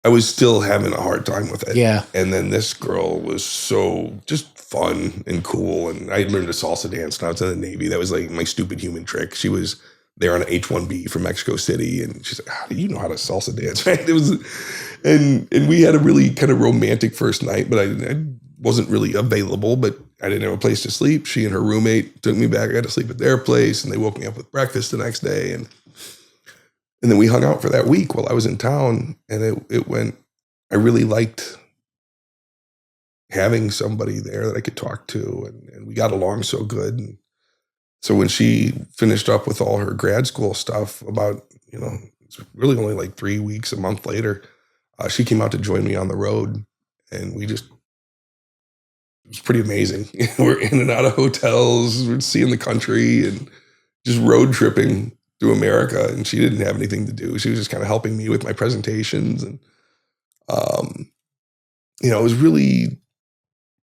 I was still having a hard time with it. Yeah. And then this girl was so just fun and cool. And I learned to salsa dance when I was in the Navy. That was like my stupid human trick. She was there on an H-1B from Mexico City. And she's like, how do you know how to salsa dance? Right? It was, and we had a really kind of romantic first night, but I wasn't really available, but I didn't have a place to sleep. She and her roommate took me back. I got to sleep at their place, and they woke me up with breakfast the next day. And then we hung out for that week while I was in town, and it went, I really liked having somebody there that I could talk to, and we got along so good. And so when she finished up with all her grad school stuff, about, it's really only like 3 weeks, a month later, she came out to join me on the road, and it was pretty amazing. We're in and out of hotels, we're seeing the country and just road tripping through America. And she didn't have anything to do. She was just kind of helping me with my presentations. And,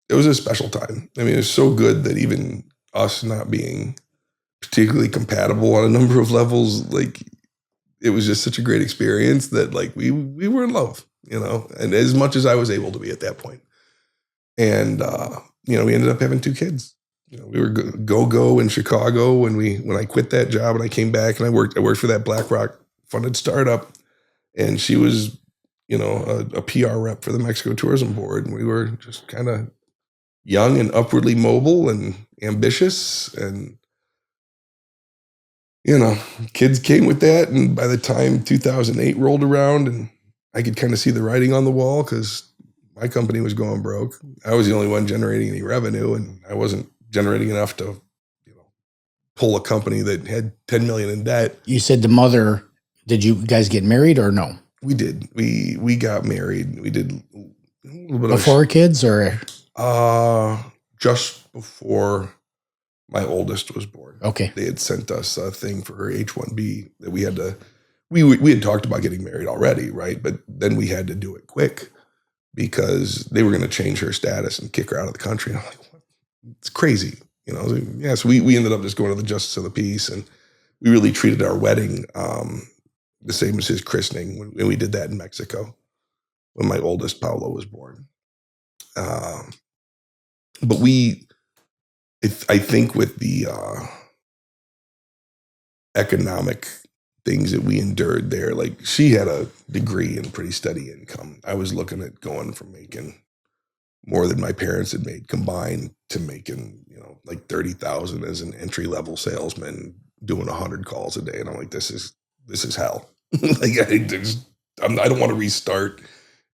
it was a special time. I mean, it was so good that even us not being particularly compatible on a number of levels, like, it was just such a great experience that, like, we were in love, and as much as I was able to be at that point. And, we ended up having 2 kids. We were go in Chicago when I quit that job and I came back, and I worked for that BlackRock funded startup. And she was, a PR rep for the Mexico Tourism Board. And we were just kind of young and upwardly mobile and ambitious. And, kids came with that. And by the time 2008 rolled around, and I could kind of see the writing on the wall, because my company was going broke. I was the only one generating any revenue, and I wasn't generating enough to, pull a company that had 10 million in debt. You said the mother, did you guys get married or no? We did. We got married. We did a little bit before kids, or just before my oldest was born. Okay. They had sent us a thing for her H-1B that we had to, we had talked about getting married already, right? But then we had to do it quick, because they were going to change her status and kick her out of the country. And I'm like, what? It's crazy. So we ended up just going to the justice of the peace, and we really treated our wedding the same as his christening when we did that in Mexico when my oldest Paolo was born. But I think with the economic things that we endured there, like, she had a degree and pretty steady income. I was looking at going from making more than my parents had made combined to making, like 30,000 as an entry-level salesman doing 100 calls a day. And I'm like, this is hell. Like, I don't want to restart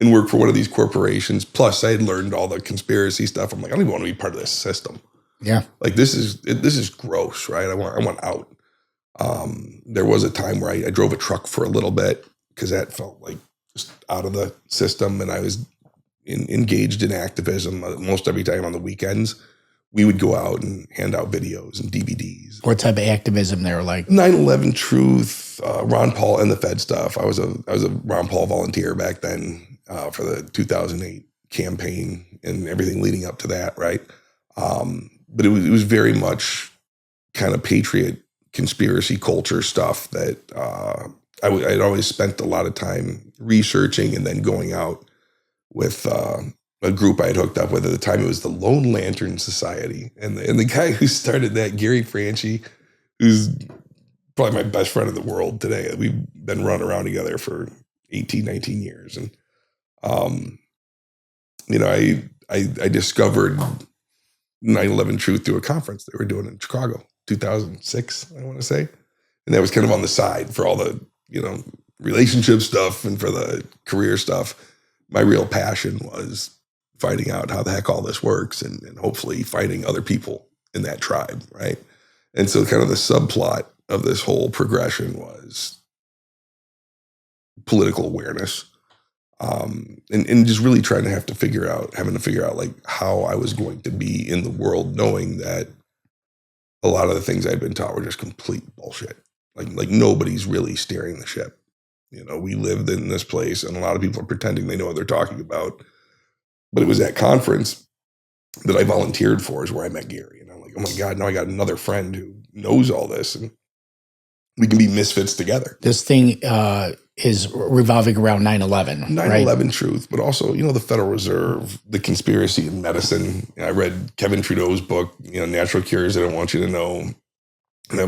and work for one of these corporations. Plus, I had learned all the conspiracy stuff. I'm like, I don't even want to be part of this system. Yeah. Like, this is gross, right? I want out. There was a time where I drove a truck for a little bit, because that felt like just out of the system. And I was engaged in activism most every time on the weekends. We would go out and hand out videos and DVDs. What type of activism they were like? 9/11 Truth, Ron Paul and the Fed stuff. I was a Ron Paul volunteer back then for the 2008 campaign and everything leading up to that, right? But it was very much kind of patriot conspiracy culture stuff that I'd always spent a lot of time researching, and then going out with a group I had hooked up with at the time. It was the Lone Lantern Society. And the guy who started that, Gary Franchi, who's probably my best friend in the world today. We've been running around together for 18, 19 years. And, I discovered 9/11 Truth through a conference they were doing in Chicago, 2006, I want to say. And that was kind of on the side for all the, relationship stuff and for the career stuff. My real passion was finding out how the heck all this works and hopefully finding other people in that tribe, right? And so kind of the subplot of this whole progression was political awareness, and just really having to figure out like how I was going to be in the world, knowing that a lot of the things I'd been taught were just complete bullshit. Like nobody's really steering the ship. We lived in this place, and a lot of people are pretending they know what they're talking about. But it was that conference that I volunteered for is where I met Gary, and I'm like, oh my God, now I got another friend who knows all this, and we can be misfits together. This thing is revolving around 9/11. 9/11 truth, but also, the Federal Reserve, the conspiracy in medicine. I read Kevin Trudeau's book, Natural Cures I Don't Want You to Know. And I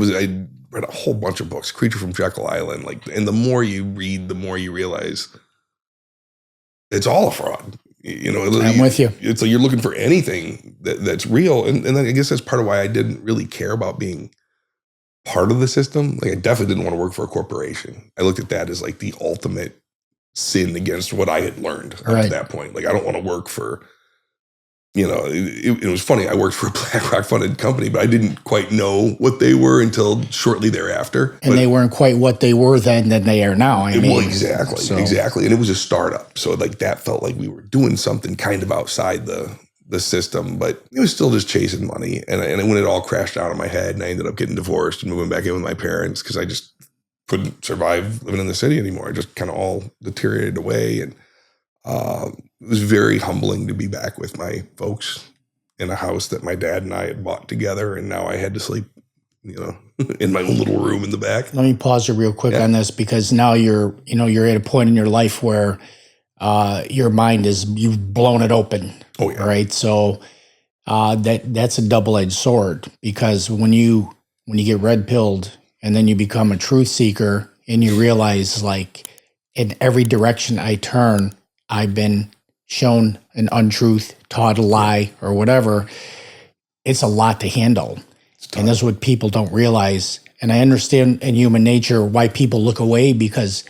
read a whole bunch of books, Creature from Jekyll Island. And the more you read, the more you realize it's all a fraud. I'm with you. It's like you're looking for anything that's real. And then I guess that's part of why I didn't really care about being part of the system. Like I definitely didn't want to work for a corporation. I looked at that as like the ultimate sin against what I had learned up to that point. Like I don't want to work for, it was funny. I worked for a BlackRock funded company, but I didn't quite know what they were until shortly thereafter. And they weren't quite what they were then than they are now. Exactly. And it was a startup. So like that felt like we were doing something kind of outside the system, but it was still just chasing money. And when it all crashed out of my head and I ended up getting divorced and moving back in with my parents because I just couldn't survive living in the city anymore. I just kind of all deteriorated away. And it was very humbling to be back with my folks in a house that my dad and I had bought together. And now I had to sleep, in my own little room in the back. Let me pause you real quick on this because now you're at a point in your life where your mind you've blown it open. Oh yeah. Right. So that's a double-edged sword because when you get red pilled and then you become a truth seeker and you realize like in every direction I turn, I've been shown an untruth, taught a lie or whatever. It's a lot to handle. And that's what people don't realize. And I understand in human nature why people look away because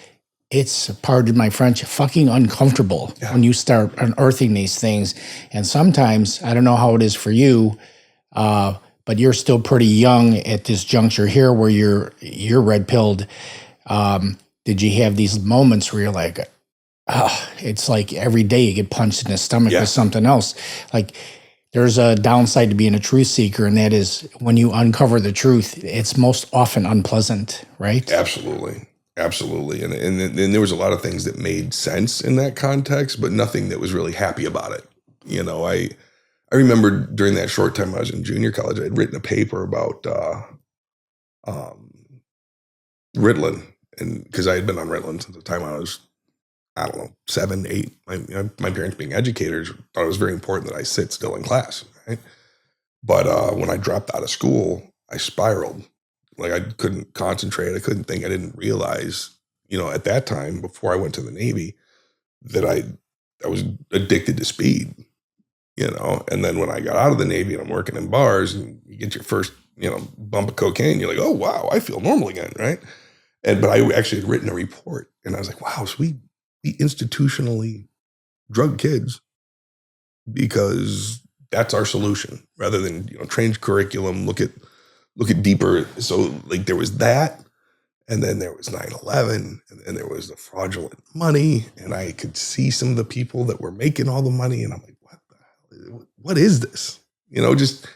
it's, pardon my French, fucking uncomfortable when you start unearthing these things. And sometimes, I don't know how it is for you, but you're still pretty young at this juncture here where you're red-pilled. Did you have these moments where you're like, it's like every day you get punched in the stomach with something else? Like there's a downside to being a truth seeker, and that is when you uncover the truth, it's most often unpleasant, right? Absolutely. And there was a lot of things that made sense in that context, but nothing that was really happy about it. I remember during that short time I was in junior college, I had written a paper about Ritalin, and because I had been on Ritalin since the time I was, 7, 8. My parents being educators thought it was very important that I sit still in class, right? But when I dropped out of school, I spiraled. Like I couldn't concentrate. I couldn't think. I didn't realize, at that time before I went to the Navy, that I was addicted to speed. And then when I got out of the Navy and I'm working in bars and you get your first, bump of cocaine, you're like, oh wow, I feel normal again, right? But I actually had written a report and I was like, wow, so we institutionally drug kids because that's our solution rather than change curriculum, look at deeper. So like there was that, and then there was 9/11, and then there was the fraudulent money, and I could see some of the people that were making all the money, and I'm like, what the hell? What is this? Just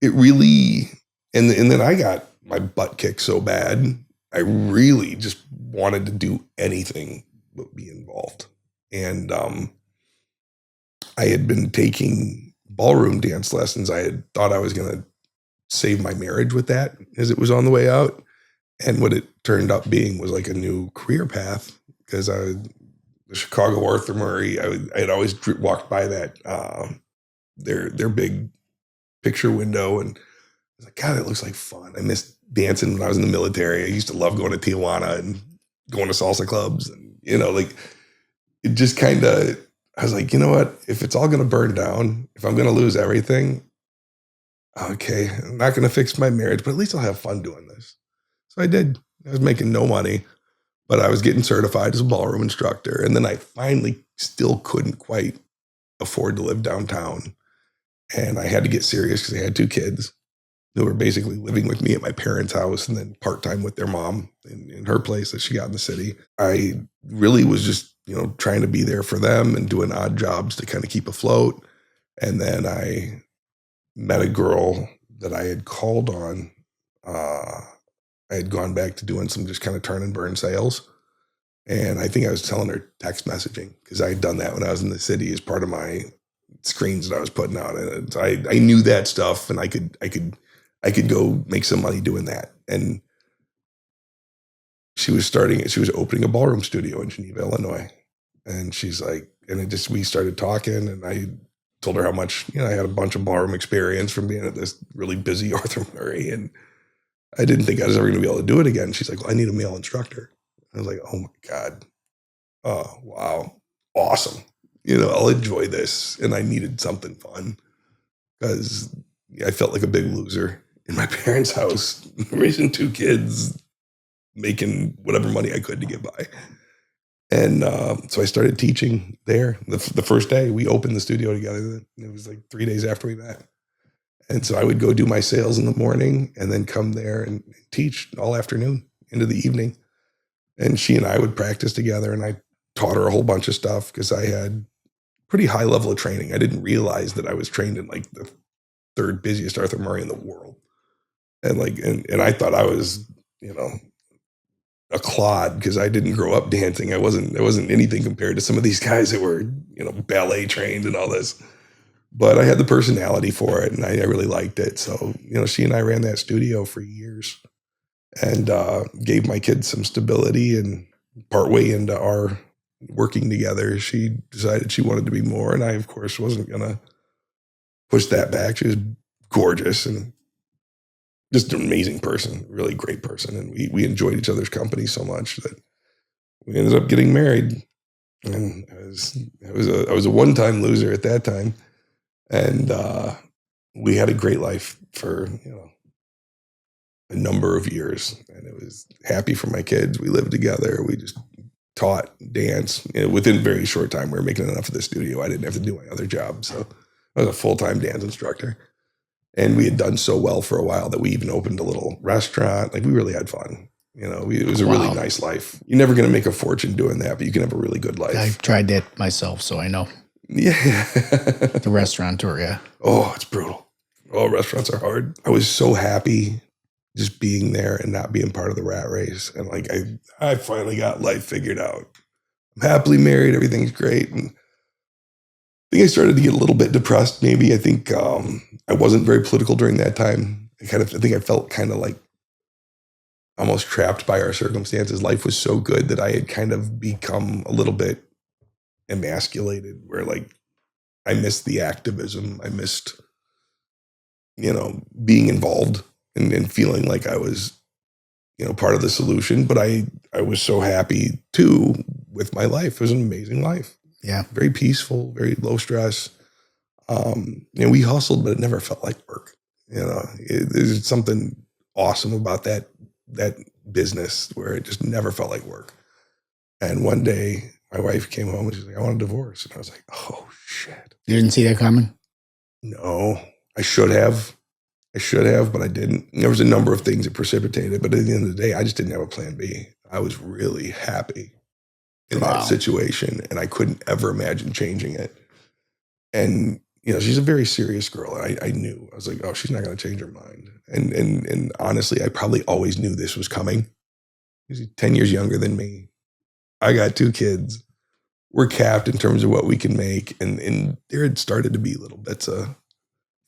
it really. And then I got my butt kicked so bad, I really just wanted to do anything but be involved. And I had been taking ballroom dance lessons. I had thought I was going to save my marriage with that as it was on the way out. And what it turned up being was like a new career path because the Chicago Arthur Murray, I had always walked by that, their big picture window. And I was like, God, that looks like fun. I missed dancing when I was in the military. I used to love going to Tijuana and going to salsa clubs. And, like it just kind of, I was like, you know what, if it's all going to burn down, if I'm going to lose everything, okay, I'm not going to fix my marriage, but at least I'll have fun doing this. So I did. I was making no money, but I was getting certified as a ballroom instructor. And then I finally still couldn't quite afford to live downtown. And I had to get serious because I had 2 kids who were basically living with me at my parents' house and then part-time with their mom in her place that she got in the city. I really was just, trying to be there for them and doing odd jobs to kind of keep afloat. And then I met a girl that I had called on. I had gone back to doing some just kind of turn and burn sales. And I think I was telling her text messaging because I had done that when I was in the city as part of my screens that I was putting out. And I knew that stuff, and I could go make some money doing that. And she was opening a ballroom studio in Geneva, Illinois. And she's like, we started talking, and I told her how much, I had a bunch of ballroom experience from being at this really busy Arthur Murray. And I didn't think I was ever going to be able to do it again. She's like, well, I need a male instructor. I was like, oh my God. Oh, wow. Awesome. I'll enjoy this. And I needed something fun because I felt like a big loser in my parents' house, raising 2 kids, making whatever money I could to get by. And so I started teaching there. The first day we opened the studio together, it was like 3 days after we met. And so I would go do my sales in the morning and then come there and teach all afternoon into the evening. And she and I would practice together, and I taught her a whole bunch of stuff because I had pretty high level of training. I didn't realize that I was trained in like the 3rd busiest Arthur Murray in the world. And and I thought I was, a clod because I didn't grow up dancing. I wasn't anything compared to some of these guys that were, ballet trained and all this. But I had the personality for it, and I really liked it. So, she and I ran that studio for years and gave my kids some stability. And partway into our working together, she decided she wanted to be more. And I, of course, wasn't going to push that back. She was gorgeous and just an amazing person, really great person. And we enjoyed each other's company so much that we ended up getting married. And I was a one-time loser at that time. And we had a great life for, a number of years. And it was happy for my kids. We lived together. We just taught dance. Within a very short time, we were making enough of the studio. I didn't have to do my other job. So I was a full-time dance instructor. And we had done so well for a while that we even opened a little restaurant. Like, we really had fun. It was a really nice life. You're never going to make a fortune doing that, but you can have a really good life. I've tried that myself, so I know. Yeah. The restaurateur, yeah. Oh, it's brutal. Oh, restaurants are hard. I was so happy just being there and not being part of the rat race. And like, I finally got life figured out. I'm happily married. Everything's great. And I think I started to get a little bit depressed. Maybe I think I wasn't very political during that time. I think I felt kind of like almost trapped by our circumstances. Life was so good that I had kind of become a little bit emasculated, where like I missed the activism. I missed, being involved and feeling like I was, part of the solution. But I was so happy too with my life. It was an amazing life. Yeah. Very peaceful, very low stress. We hustled, but it never felt like work. There's something awesome about that business where it just never felt like work. And one day my wife came home and she's like, I want a divorce. And I was like, oh shit. You didn't see that coming? No, I should have, but I didn't. There was a number of things that precipitated, but at the end of the day, I just didn't have a plan B. I was really happy in that situation, and I couldn't ever imagine changing it. And, she's a very serious girl. And I knew, I was like, oh, she's not going to change her mind. And honestly, I probably always knew this was coming. She's 10 years younger than me. I got 2 kids. We're capped in terms of what we can make. And there had started to be little bits of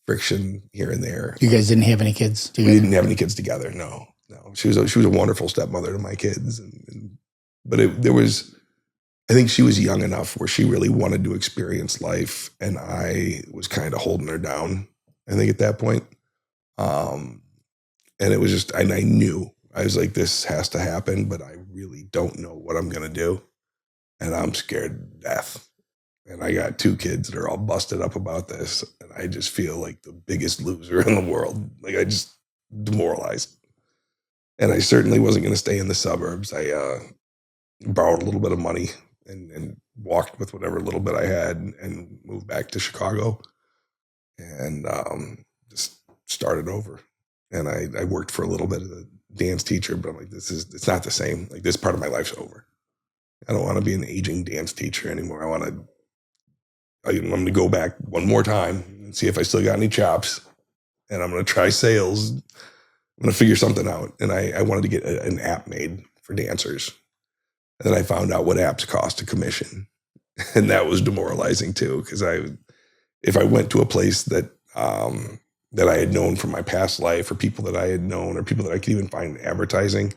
friction here and there. You guys didn't have any kids together? We didn't have any kids together. No. She was a wonderful stepmother to my kids. But there was, I think she was young enough where she really wanted to experience life. And I was kind of holding her down, I think, at that point. And it was just, and I knew, I was like, this has to happen, but I really don't know what I'm going to do. And I'm scared to death. And I got 2 kids that are all busted up about this. And I just feel like the biggest loser in the world. Like, I just demoralized. And I certainly wasn't going to stay in the suburbs. I borrowed a little bit of money and walked with whatever little bit I had and moved back to Chicago and just started over. And I worked for a little bit as a dance teacher, but I'm like, it's not the same. Like, this part of my life's over. I don't want to be an aging dance teacher anymore. I'm going to go back one more time and see if I still got any chops. And I'm going to try sales. I'm going to figure something out. And I wanted to get an app made for dancers. And then I found out what apps cost to commission. And that was demoralizing too, because if I went to a place that that I had known from my past life, or people that I had known, or people that I could even find advertising,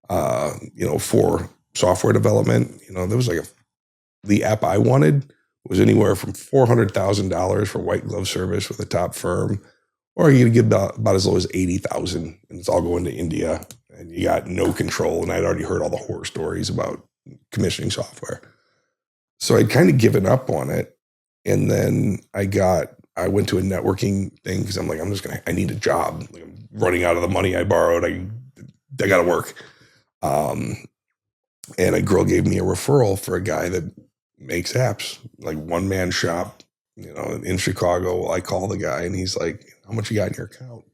for software development, there was the app I wanted was anywhere from $400,000 for white glove service with a top firm, or you could get about as low as $80,000, and it's all going to India, and you got no control. And I'd already heard all the horror stories about commissioning software, so I'd kind of given up on it. And then I went to a networking thing because I'm like, I need a job. Like, I'm running out of the money I borrowed. I got to work. And a girl gave me a referral for a guy that makes apps, like one man shop, in Chicago. I call the guy and he's like, how much you got in your account?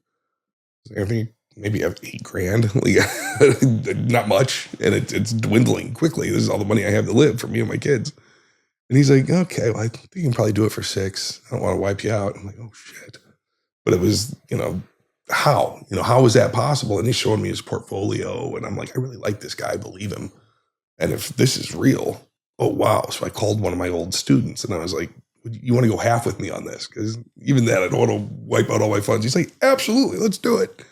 I think maybe I have $8,000, like, not much. And it's dwindling quickly. This is all the money I have to live for me and my kids. And he's like, okay, well, I think you can probably do it for $6,000. I don't want to wipe you out. I'm like, oh shit. But it was, how is that possible? And he's showing me his portfolio, and I'm like, I really like this guy. I believe him. And if this is real, oh wow. So I called one of my old students and I was like, you want to go half with me on this? Because even that, I don't want to wipe out all my funds. He's like, absolutely, let's do it.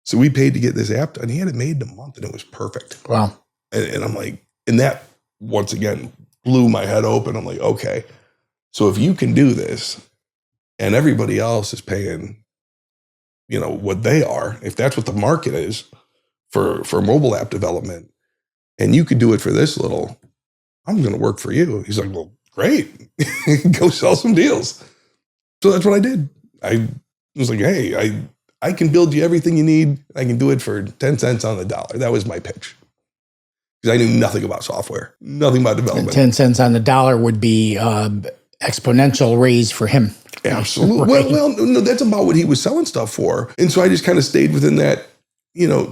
So we paid to get this app done. He had it made in a month and it was perfect. Wow. And I'm like, and that once again blew my head open. I'm like, okay, so if you can do this and everybody else is paying, what they are, if that's what the market is for mobile app development, and you could do it for this little, I'm going to work for you. He's like, well, great. Go sell some deals. So that's what I did. I was like, hey, I can build you everything you need. I can do it for 10 cents on the dollar. That was my pitch. Because I knew nothing about software, nothing about development. And 10 cents on the dollar would be exponential raise for him. Absolutely. Right. Well, no, that's about what he was selling stuff for. And so I just kind of stayed within that,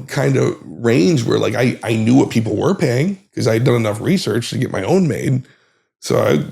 kind of range where, like, I knew what people were paying because I had done enough research to get my own made. So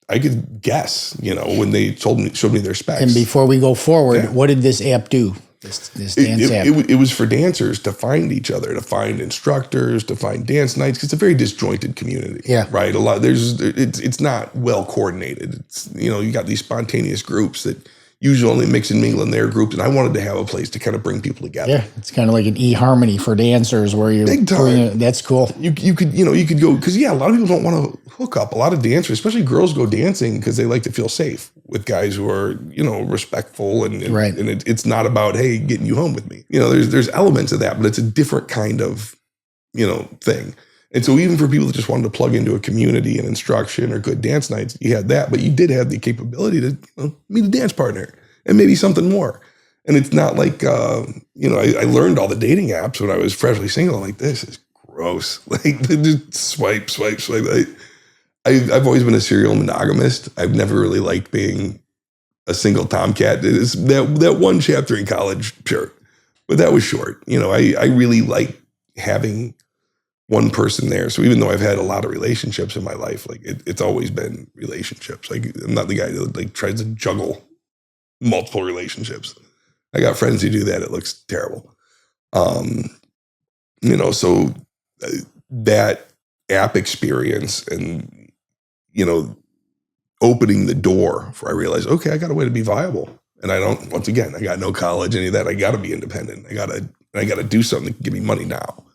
I could guess, when they showed me their specs. And before we go forward, What did this app do? This dance app? It was for dancers to find each other, to find instructors, to find dance nights. Cause it's a very disjointed community. Yeah. Right. It's not well coordinated. It's, you got these spontaneous groups that usually only mix and mingle in their groups. And I wanted to have a place to kind of bring people together. Yeah. It's kind of like an eHarmony for dancers where you're big time. That's cool. You could go, cause a lot of people don't want to hook up. A lot of dancers, especially girls, go dancing because they like to feel safe with guys who are, respectful and right. And it's not about, hey, getting you home with me. There's elements of that, but it's a different kind of, thing. And so even for people that just wanted to plug into a community and instruction or good dance nights, you had that, but you did have the capability to meet a dance partner and maybe something more. And it's not like, I learned all the dating apps when I was freshly single. I'm like, this is gross. Like, just swipe. I've always been a serial monogamist. I've never really liked being a single tomcat. That one chapter in college, sure, but that was short. I really like having one person there. So even though I've had a lot of relationships in my life, like it's always been relationships. Like, I'm not the guy that like tries to juggle multiple relationships. I got friends who do that. It looks terrible. So that app experience and, opening the door for, I realized, okay, I got a way to be viable. And I got no college, any of that. I got to be independent. I got to do something that can give me money now.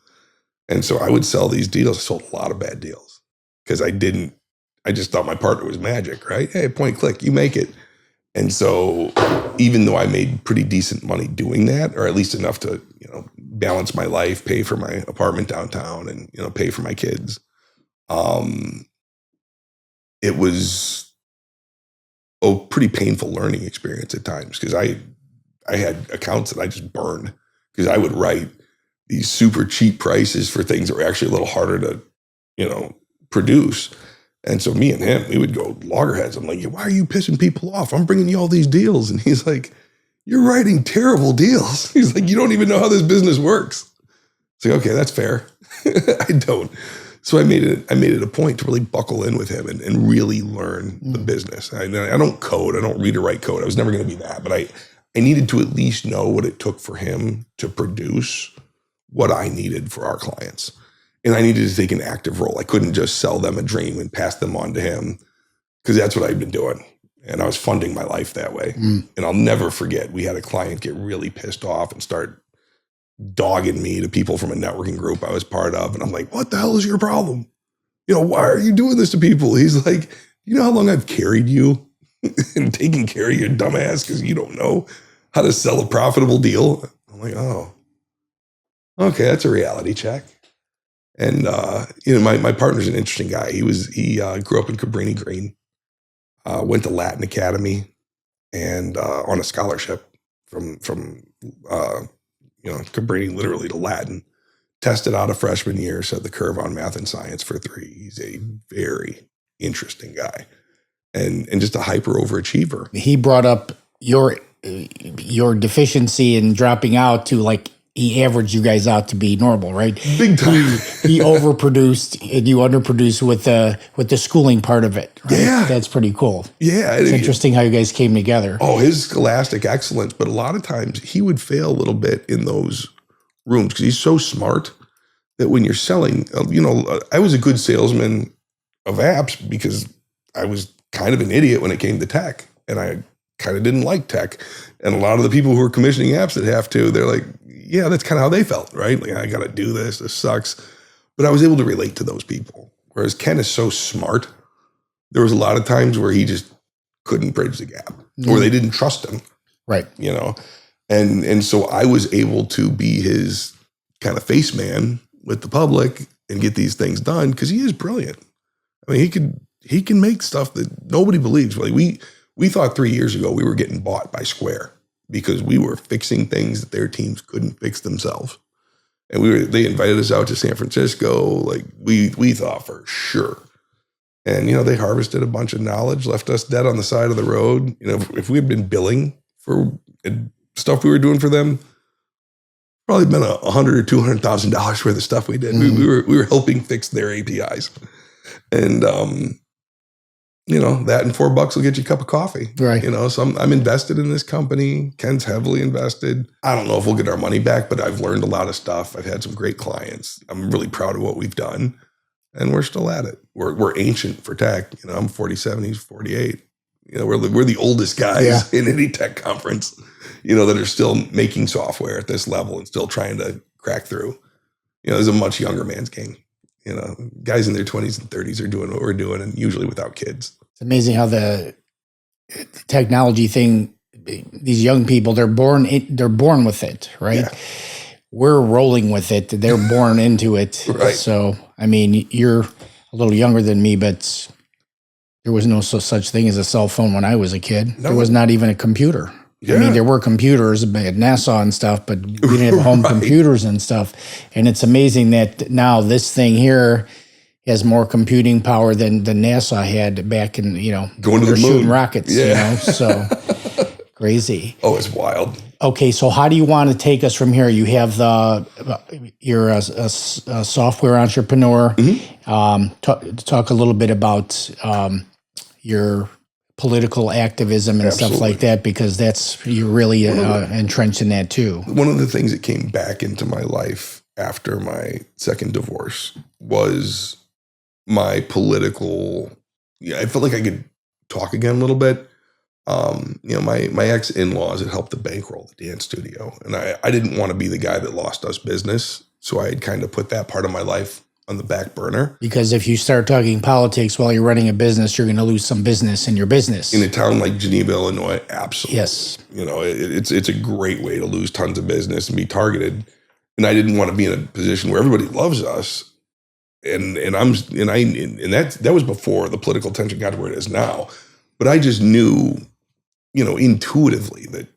And so I would sell these deals. I sold a lot of bad deals because I just thought my partner was magic, right? Hey, point, click, you make it. And so even though I made pretty decent money doing that, or at least enough to, balance my life, pay for my apartment downtown and, pay for my kids, it was a pretty painful learning experience at times because I had accounts that I just burned because I would write these super cheap prices for things that were actually a little harder to, produce. And so me and him, we would go loggerheads. I'm like, why are you pissing people off? I'm bringing you all these deals. And he's like, you're writing terrible deals. He's like, you don't even know how this business works. It's like, okay, that's fair. I don't. So I made it a point to really buckle in with him and really learn the business. I don't code. I don't read or write code. I was never going to be that. But I needed to at least know what it took for him to produce what I needed for our clients. And I needed to take an active role. I couldn't just sell them a dream and pass them on to him, because that's what I'd been doing. And I was funding my life that way. And I'll never forget, we had a client get really pissed off and start dogging me to people from a networking group I was part of. And I'm like, what the hell is your problem? Why are you doing this to people? He's like, you know how long I've carried you and taking care of your dumb ass because you don't know how to sell a profitable deal? I'm like, oh, okay, that's a reality check. And my partner's an interesting guy. He grew up in Cabrini Green, went to Latin Academy, and on a scholarship from Cabrini literally to Latin. Tested out of freshman year, set the curve on math and science for 3. He's a very interesting guy, and just a hyper overachiever. He brought up your deficiency in dropping out to like he averaged you guys out to be normal, right? Big time. He overproduced and you underproduced with the schooling part of it. Right? Yeah, that's pretty cool. Yeah, it's interesting how you guys came together. Oh, his scholastic excellence, but a lot of times he would fail a little bit in those rooms because he's so smart that when you're selling, I was a good salesman of apps because I was kind of an idiot when it came to tech, and I kind of didn't like tech. And a lot of the people who are commissioning apps that have to, they're like, yeah, that's kind of how they felt, right? Like, I got to do this. This sucks. But I was able to relate to those people. Whereas Ken is so smart, there was a lot of times where he just couldn't bridge the gap, or they didn't trust him. Right. And so I was able to be his kind of face man with the public and get these things done because he is brilliant. I mean, he can make stuff that nobody believes. Like we thought 3 years ago we were getting bought by Square because we were fixing things that their teams couldn't fix themselves. And they invited us out to San Francisco. Like we thought for sure. And, they harvested a bunch of knowledge, left us dead on the side of the road. If we had been billing for stuff we were doing for them, probably been $100,000 or $200,000 worth of stuff we did. We were helping fix their APIs. And, that and $4 will get you a cup of coffee. Right. So I'm invested in this company. Ken's heavily invested. I don't know if we'll get our money back, but I've learned a lot of stuff. I've had some great clients. I'm really proud of what we've done, and we're still at it. We're ancient for tech. I'm 47, he's 48. We're the oldest guys in any tech conference, that are still making software at this level and still trying to crack through. There's a much younger man's game. Guys in their 20s and 30s are doing what we're doing, and usually without kids. It's amazing how the technology thing, these young people, they're born with it, right? Yeah. We're rolling with it. They're born into it. Right. So, I mean, you're a little younger than me, but there was no such thing as a cell phone when I was a kid. No. There was not even a computer. Yeah. I mean, there were computers at NASA and stuff, but we didn't have home computers and stuff. And it's amazing that now this thing here has more computing power than NASA had back in, going to the moon, shooting rockets, so crazy. Oh, it's wild. Okay, so how do you want to take us from here? You have you're a software entrepreneur. Mm-hmm. Talk a little bit about your political activism and stuff like that, because you're really entrenched in that too. One of the things that came back into my life after my second divorce was my political. I felt like I could talk again a little bit. My ex-in-laws had helped to bankroll the dance studio, and I didn't want to be the guy that lost us business, so I had kind of put that part of my life on the back burner. Because if you start talking politics while you're running a business, you're going to lose some business in your business. In a town like Geneva, Illinois, absolutely. Yes. It's a great way to lose tons of business and be targeted. And I didn't want to be in a position where everybody loves us. And that was before the political tension got to where it is now. But I just knew, intuitively that,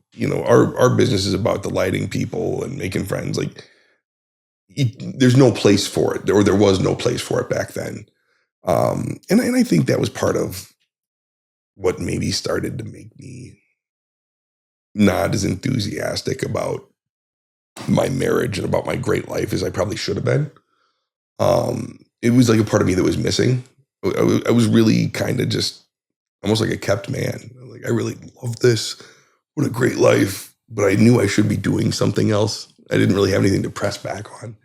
our business is about delighting people and making friends. Like, there's no place for it, or there was no place for it back then. And I think that was part of what maybe started to make me not as enthusiastic about my marriage and about my great life as I probably should have been. It was like a part of me that was missing. I was really kind of just almost like a kept man. Like, I really love this. What a great life. But I knew I should be doing something else. I didn't really have anything to press back on.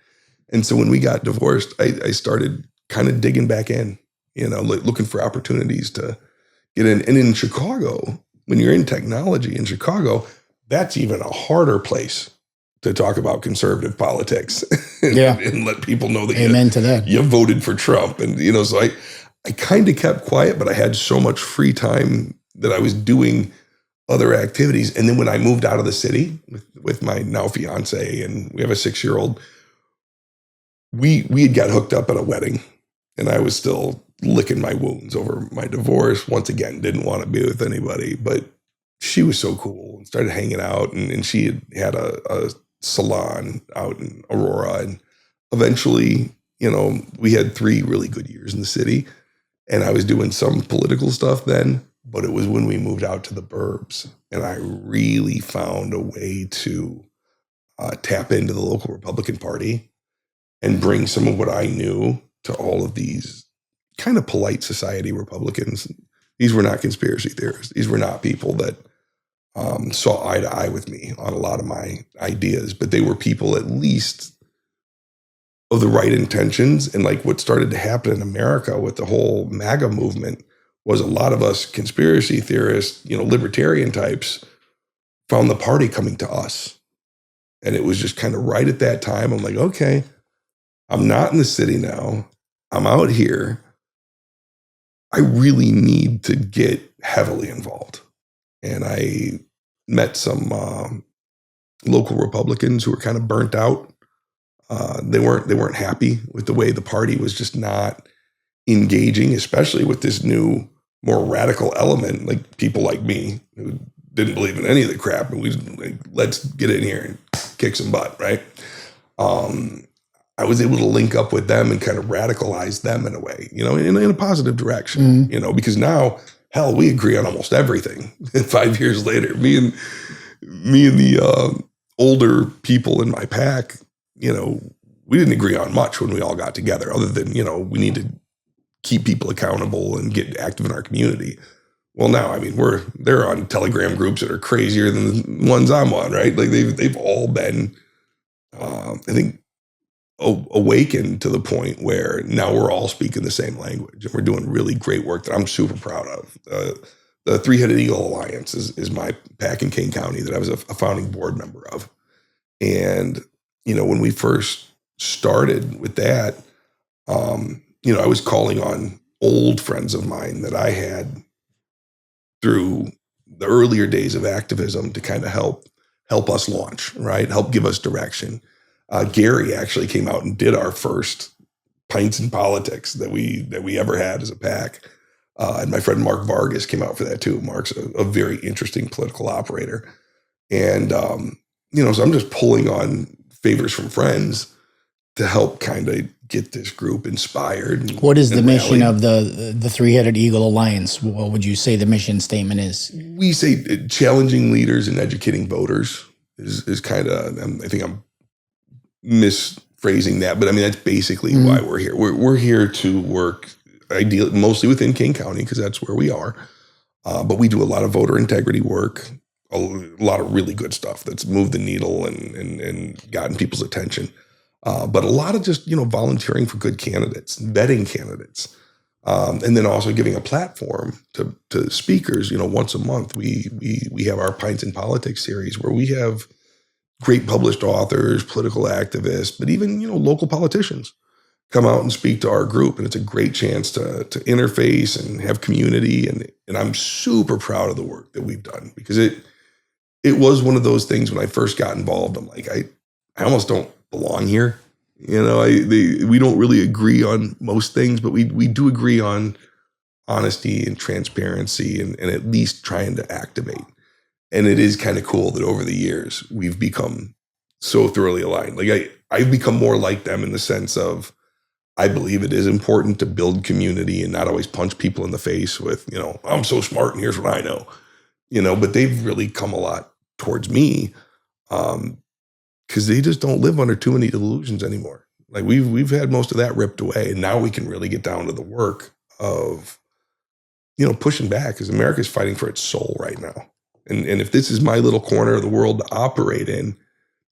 And so when we got divorced, I started kind of digging back in, looking for opportunities to get in. And in Chicago, when you're in technology in Chicago, that's even a harder place to talk about conservative politics and let people know that Amen to that. You voted for Trump. And, so I kind of kept quiet, but I had so much free time that I was doing other activities. And then when I moved out of the city with my now fiance, and we have a 6-year-old, we had got hooked up at a wedding, and I was still licking my wounds over my divorce. Once again, didn't want to be with anybody, but she was so cool and started hanging out. And she had a salon out in Aurora. And eventually, we had 3 really good years in the city, and I was doing some political stuff then. But it was when we moved out to the burbs, and I really found a way to tap into the local Republican Party and bring some of what I knew to all of these kind of polite society Republicans. These were not conspiracy theorists. These were not people that saw eye to eye with me on a lot of my ideas, but they were people at least of the right intentions. And like what started to happen in America with the whole MAGA movement was a lot of us conspiracy theorists, libertarian types, found the party coming to us. And it was just kind of right at that time. I'm like, okay, I'm not in the city now. I'm out here. I really need to get heavily involved. And I met some local Republicans who were kind of burnt out. They weren't happy with the way the party was just not engaging, especially with this new, more radical element, like people like me who didn't believe in any of the crap, and we like, let's get in here and kick some butt, right? I was able to link up with them and kind of radicalize them in a way, in a positive direction, because now, hell, we agree on almost everything. 5 years later, me and the older people in my pack, we didn't agree on much when we all got together, other than, we need to keep people accountable and get active in our community. Well, now, I mean, they're on Telegram groups that are crazier than the ones I'm on, right? Like they've all been, I think, awakened to the point where now we're all speaking the same language, and we're doing really great work that I'm super proud of. The Three-Headed Eagle Alliance is my pack in Kane County that I was a founding board member of. And, when we first started with that, I was calling on old friends of mine that I had through the earlier days of activism to kind of help us launch, right? Help give us direction. Gary actually came out and did our first Pints in Politics that we ever had as a pack. And my friend Mark Vargas came out for that too. Mark's a very interesting political operator. And, so I'm just pulling on favors from friends to help kind of get this group inspired. What is the mission of the Three-Headed Eagle Alliance? What would you say the mission statement is? We say challenging leaders and educating voters is kind of, I think I'm misphrasing that, but I mean, that's basically why we're here. We're here to work ideally mostly within King County, because that's where we are. But we do a lot of voter integrity work, a lot of really good stuff that's moved the needle and gotten people's attention. But a lot of just, volunteering for good candidates, vetting candidates, and then also giving a platform to speakers. Once a month, we have our Pints in Politics series where we have great published authors, political activists, but even, local politicians come out and speak to our group. And it's a great chance to interface and have community. And I'm super proud of the work that we've done, because it was one of those things when I first got involved. I'm like, I almost don't belong here. We don't really agree on most things, but we do agree on honesty and transparency and at least trying to activate. And it is kind of cool that over the years we've become so thoroughly aligned. Like I've become more like them in the sense of I believe it is important to build community and not always punch people in the face with, I'm so smart and here's what I know, but they've really come a lot towards me because they just don't live under too many delusions anymore. Like we've had most of that ripped away, and now we can really get down to the work of, pushing back, because America's fighting for its soul right now. And if this is my little corner of the world to operate in,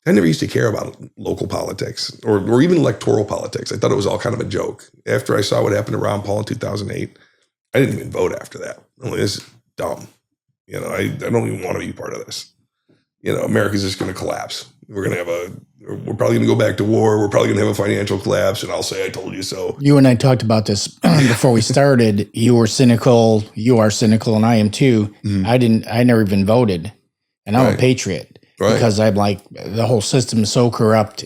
I never used to care about local politics or even electoral politics. I thought it was all kind of a joke. After I saw what happened to Ron Paul in 2008, I didn't even vote after that. I'm like, this is dumb. I don't even want to be part of this. America's just going to collapse. We're probably going to go back to war. We're probably going to have a financial collapse. And I'll say, I told you so. You and I talked about this before we started. You were cynical. You are cynical, and I am too. Mm-hmm. I never even voted, and I'm a patriot. Right. Because I'm like, the whole system is so corrupt.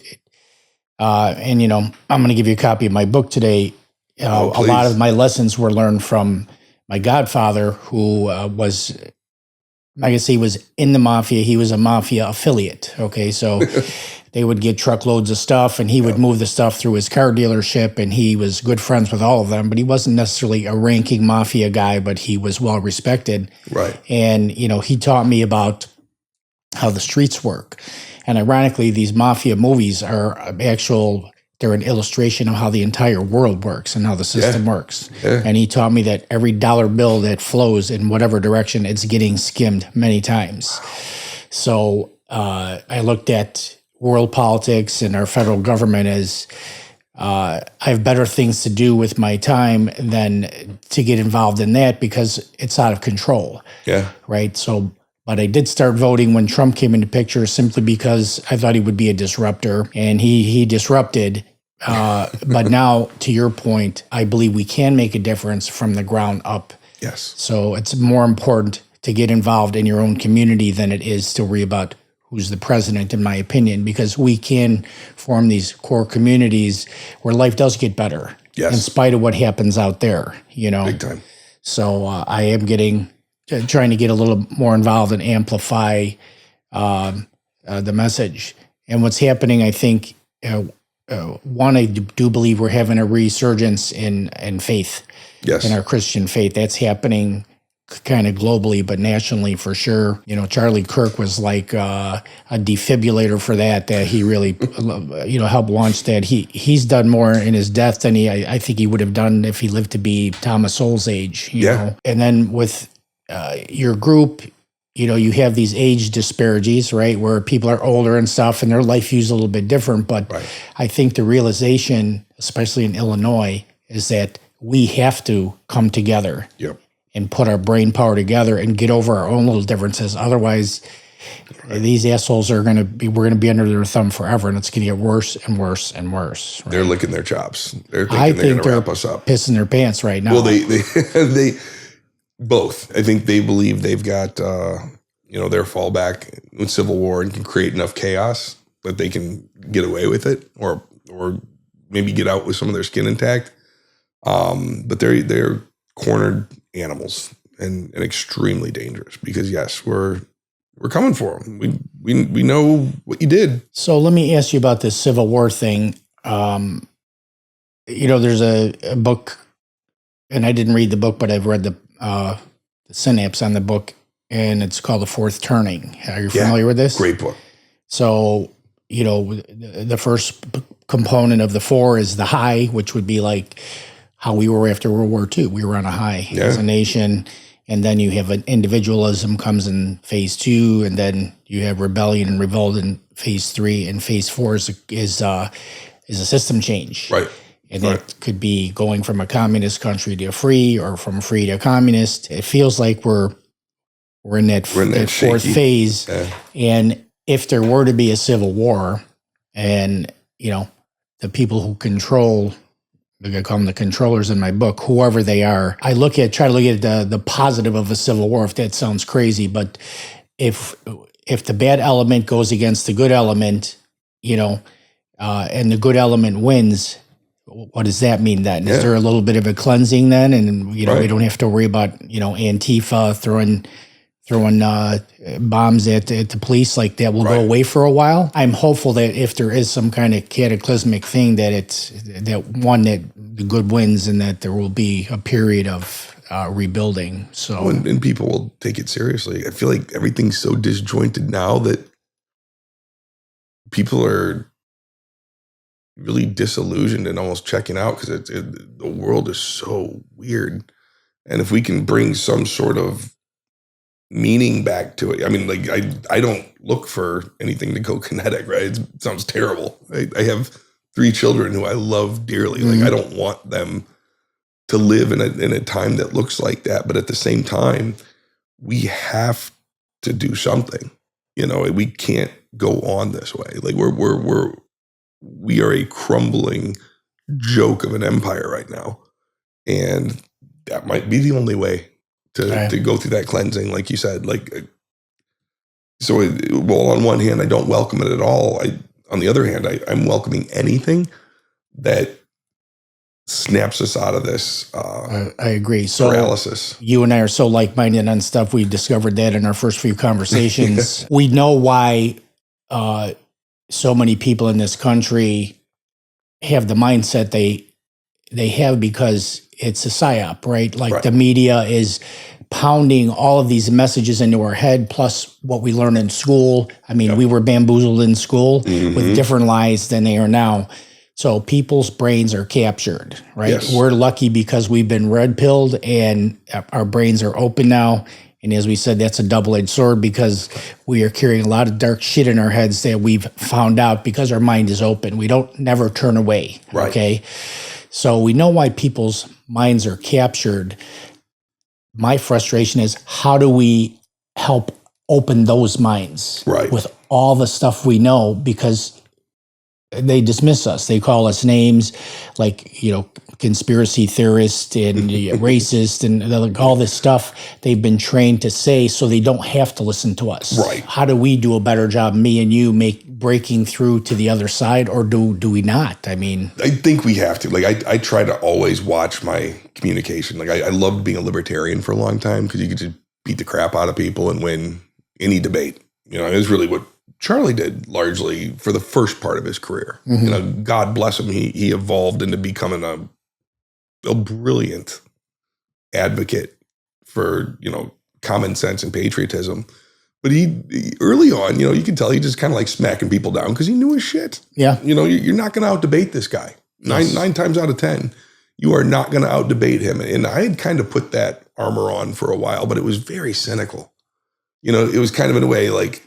And, I'm going to give you a copy of my book today. A lot of my lessons were learned from my godfather, who was, I guess he was in the mafia. He was a mafia affiliate. Okay. So they would get truckloads of stuff, and he would move the stuff through his car dealership, and he was good friends with all of them, but he wasn't necessarily a ranking mafia guy, but he was well respected. Right. And, he taught me about how the streets work. And ironically, these mafia movies are they're an illustration of how the entire world works and how the system works. Yeah. And he taught me that every dollar bill that flows in whatever direction, it's getting skimmed many times. So I looked at world politics and our federal government as I have better things to do with my time than to get involved in that, because it's out of control. Yeah. Right. So, but I did start voting when Trump came into picture, simply because I thought he would be a disruptor, and he disrupted. But now, to your point, I believe we can make a difference from the ground up. Yes. So it's more important to get involved in your own community than it is to worry about who's the president, in my opinion, because we can form these core communities where life does get better. Yes. In spite of what happens out there, Big time. So I am trying to get a little more involved and amplify the message. And what's happening, I think, one, I do believe we're having a resurgence in faith, in our Christian faith. That's happening kind of globally, but nationally for sure. Charlie Kirk was like a defibrillator for that he really, helped launch that. He's done more in his death than I think he would have done if he lived to be Thomas Sowell's age, you know. And then with your group, you have these age disparities, right, where people are older and stuff, and their life views a little bit different. But I think the realization, especially in Illinois, is that we have to come together and put our brain power together and get over our own little differences. Otherwise, these assholes we're going to be under their thumb forever, and it's going to get worse and worse and worse. Right? They're licking their chops. They're thinking they're going to wrap us up. Pissing their pants right now. Well, they both. I think they believe they've got, their fallback with civil war and can create enough chaos that they can get away with it, or maybe get out with some of their skin intact. But they're cornered animals and extremely dangerous, because yes, we're coming for them. We know what you did. So let me ask you about this Civil War thing. There's a book, and I didn't read the book, but I've read the synapse on the book, and it's called The Fourth Turning. Are you familiar with this? Great book. So, the first component of the four is the high, which would be like how we were after World War II. We were on a high as a nation. And then you have an individualism comes in phase 2, and then you have rebellion and revolt in phase 3, and phase 4 is a system change. Right. And that could be going from a communist country to a free, or from free to a communist. It feels like we're in that fourth phase. Yeah. And if there were to be a civil war, and the people who control, I call them the controllers in my book, whoever they are, try to look at the positive of a civil war, if that sounds crazy. But if the bad element goes against the good element, and the good element wins, what does that mean then? Yeah. Is there a little bit of a cleansing then? And, we don't have to worry about, Antifa throwing bombs at the police, like that will go away for a while. I'm hopeful that if there is some kind of cataclysmic thing, that the good wins and that there will be a period of rebuilding. So and people will take it seriously. I feel like everything's so disjointed now that people are really disillusioned and almost checking out because the world is so weird. And if we can bring some sort of meaning back to it. I mean, like I don't look for anything to go kinetic, right? It sounds terrible. I have 3 children who I love dearly. Like I don't want them to live in a time that looks like that. But at the same time, we have to do something. You know, we can't go on this way. Like we are a crumbling joke of an empire right now, and that might be the only way to go through that cleansing, like you said. Like, so well, on one hand, I don't welcome it at all. On the other hand, I'm welcoming anything that snaps us out of this. I agree. So paralysis. You and I are so like-minded on stuff. We discovered that in our first few conversations. We know why so many people in this country have the mindset they have, because it's a psyop, right? Like the media is pounding all of these messages into our head, plus what we learn in school. I mean, we were bamboozled in school with different lies than they are now. So people's brains are captured, right? Yes. We're lucky because we've been red-pilled and our brains are open now. And as we said, that's a double-edged sword, because we are carrying a lot of dark shit in our heads that we've found out because our mind is open. We don't never turn away, okay? So we know why people's minds are captured. My frustration is, how do we help open those minds with all the stuff we know? Because they dismiss us. They call us names like, you know, conspiracy theorist and racist and like all this stuff they've been trained to say, so they don't have to listen to us. Right. How do we do a better job, me and you, breaking through to the other side, or do we not? I mean, I think we have to. Like, I try to always watch my communication. Like, I loved being a libertarian for a long time, because you could just beat the crap out of people and win any debate. You know, it was really what Charlie did largely for the first part of his career. You know, God bless him. He evolved into becoming a brilliant advocate for, you know, common sense and patriotism. But he early on, you know, you can tell he just kind of like smacking people down because he knew his shit. Yeah. You know, you're not going to out debate this guy. Nine times out of 10, you are not going to out debate him. And I had kind of put that armor on for a while, but it was very cynical. You know, it was kind of in a way like,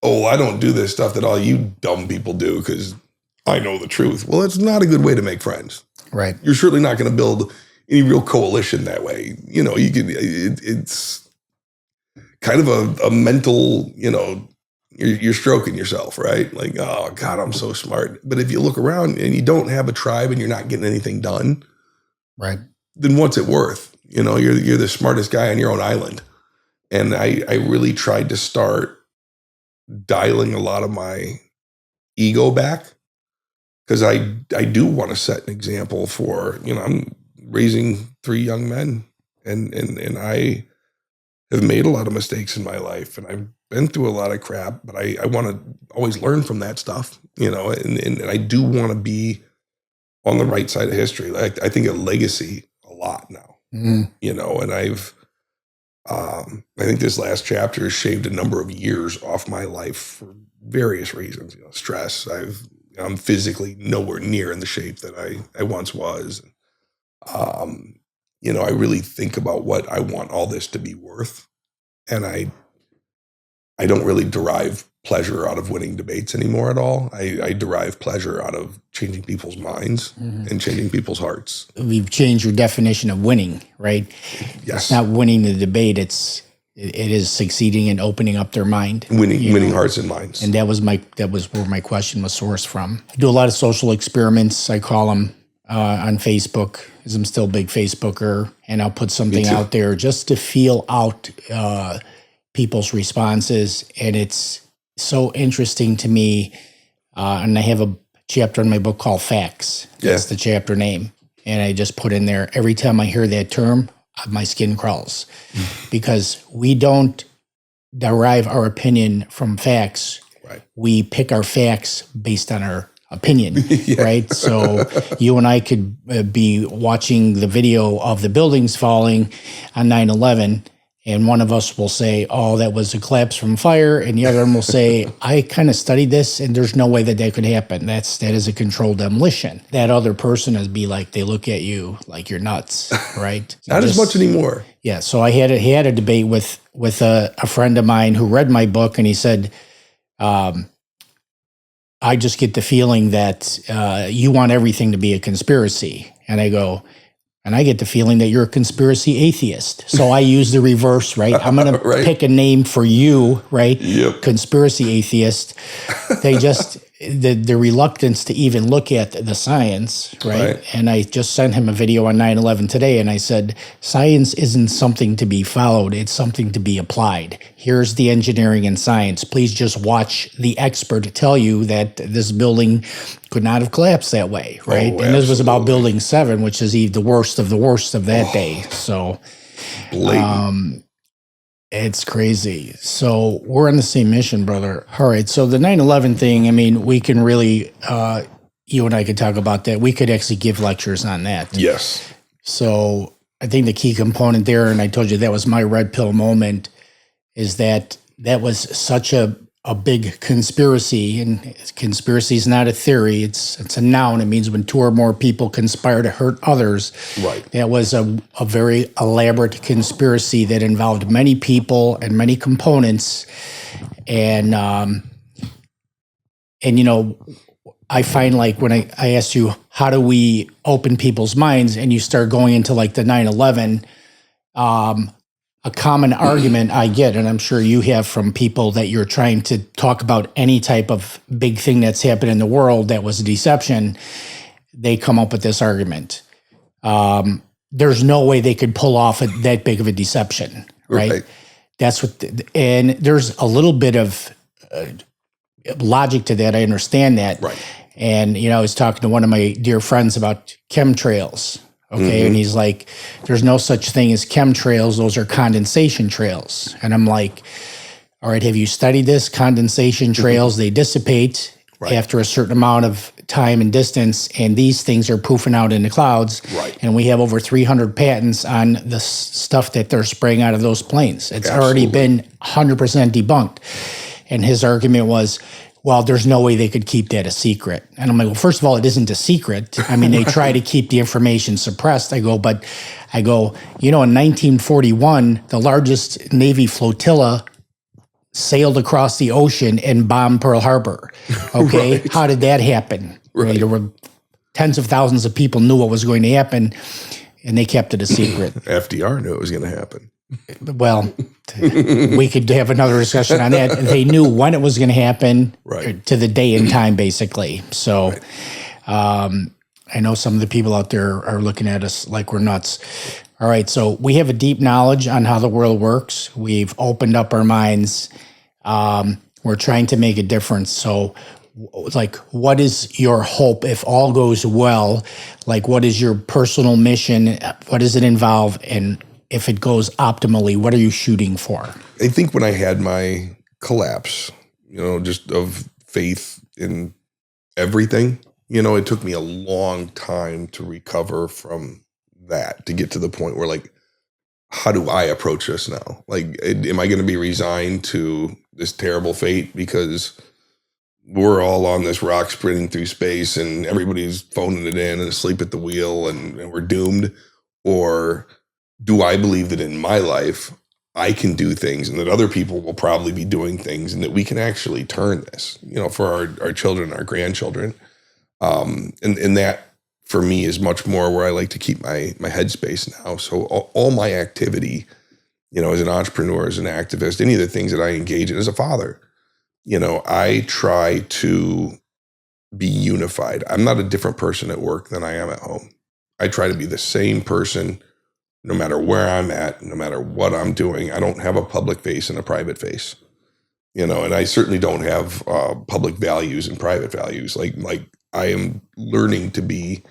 oh, I don't do this stuff that all you dumb people do because I know the truth. Well, it's not a good way to make friends. Right. You're certainly not going to build any real coalition that way. You know, you can, it's kind of a mental, you know, you're stroking yourself, right? Like, oh God, I'm so smart. But if you look around and you don't have a tribe and you're not getting anything done, right, then what's it worth? You know, you're the smartest guy on your own island. And I really tried to start dialing a lot of my ego back, because I do want to set an example for, you know, I'm raising 3 young men, and I have made a lot of mistakes in my life, and I've been through a lot of crap, but I want to always learn from that stuff, you know, and I do want to be on the right side of history. Like, I think of legacy a lot now, you know, and I think this last chapter has shaved a number of years off my life for various reasons. You know, stress. I'm physically nowhere near in the shape that I once was. You know, I really think about what I want all this to be worth, and I don't really derive pleasure out of winning debates anymore at all. I derive pleasure out of changing people's minds and changing people's hearts. We've changed your definition of winning, right? Yes. It's not winning the debate. It is succeeding in opening up their mind. Winning hearts and minds. And that was where my question was sourced from. I do a lot of social experiments, I call them, on Facebook, because I'm still a big Facebooker, and I'll put something out there just to feel out people's responses. And it's so interesting to me. And I have a chapter in my book called Facts. That's the chapter name. And I just put in there, every time I hear that term, my skin crawls, because we don't derive our opinion from facts. Right. We pick our facts based on our opinion, Yeah. right? So you and I could be watching the video of the buildings falling on 9/11, and one of us will say, oh, that was a collapse from fire, and the other one will say, I kind of studied this, and there's no way that that could happen. That is a controlled demolition. That other person would be like, they look at you like you're nuts, right? Not as much anymore. Yeah, so he had a debate with a friend of mine who read my book, and he said, I just get the feeling that you want everything to be a conspiracy. And I go, and I get the feeling that you're a conspiracy atheist. So I use the reverse, right? I'm going Right. to pick a name for you, right? Yep. Conspiracy atheist. They just, the reluctance to even look at the science, right? And I just sent him a video on 9/11 today, and I said, science isn't something to be followed. It's something to be applied. Here's the engineering and science. Please just watch the expert tell you that this building could not have collapsed that way, right? Oh, and this was about absolutely. Building 7, which is the worst of that day. So Blatant. it's crazy. So we're on the same mission, brother. All right. So the 9/11 thing, I mean, we can really, you and I could talk about that. We could actually give lectures on that. Yes. So I think the key component there, and I told you that was my red pill moment, is that was such a big conspiracy, and conspiracy is not a theory. It's a noun. It means when two or more people conspire to hurt others. Right. That was a very elaborate conspiracy that involved many people and many components. And you know, I find like when I asked you, how do we open people's minds? And you start going into like the 9/11, a common argument I get, and I'm sure you have from people that you're trying to talk about any type of big thing that's happened in the world that was a deception, they come up with this argument. There's no way they could pull off that big of a deception, right? That's what, and there's a little bit of logic to that. I understand that. Right. And, you know, I was talking to one of my dear friends about chemtrails. Okay. And he's like, there's no such thing as chemtrails. Those are condensation trails. And I'm like, all right, have you studied this? Condensation trails, they dissipate after a certain amount of time and distance. And these things are poofing out in the clouds. Right. And we have over 300 patents on the stuff that they're spraying out of those planes. It's already been 100% debunked. And his argument was, well, there's no way they could keep that a secret. And I'm like, well, first of all, it isn't a secret. I mean, they try to keep the information suppressed. I go, you know, in 1941, the largest Navy flotilla sailed across the ocean and bombed Pearl Harbor. Okay. Right. How did that happen? Right. There were tens of thousands of people knew what was going to happen, and they kept it a secret. FDR knew it was going to happen. Well, we could have another discussion on that. They knew when it was going to happen, to the day and time, basically. So I know some of the people out there are looking at us like we're nuts. All right, so we have a deep knowledge on how the world works. We've opened up our minds. We're trying to make a difference. So, like, what is your hope if all goes well? Like, what is your personal mission? What does it involve? And if it goes optimally, what are you shooting for? I think when I had my collapse, you know, just of faith in everything, you know, it took me a long time to recover from that, to get to the point where, like, how do I approach this now? Like, am I going to be resigned to this terrible fate because we're all on this rock sprinting through space and everybody's phoning it in and asleep at the wheel and we're doomed? Or do I believe that in my life I can do things and that other people will probably be doing things and that we can actually turn this, you know, for our children, our grandchildren? And that for me is much more where I like to keep my headspace now. So all my activity, you know, as an entrepreneur, as an activist, any of the things that I engage in as a father, you know, I try to be unified. I'm not a different person at work than I am at home. I try to be the same person no matter where I'm at, no matter what I'm doing. I don't have a public face and a private face, you know, and I certainly don't have public values and private values. Like I am learning to be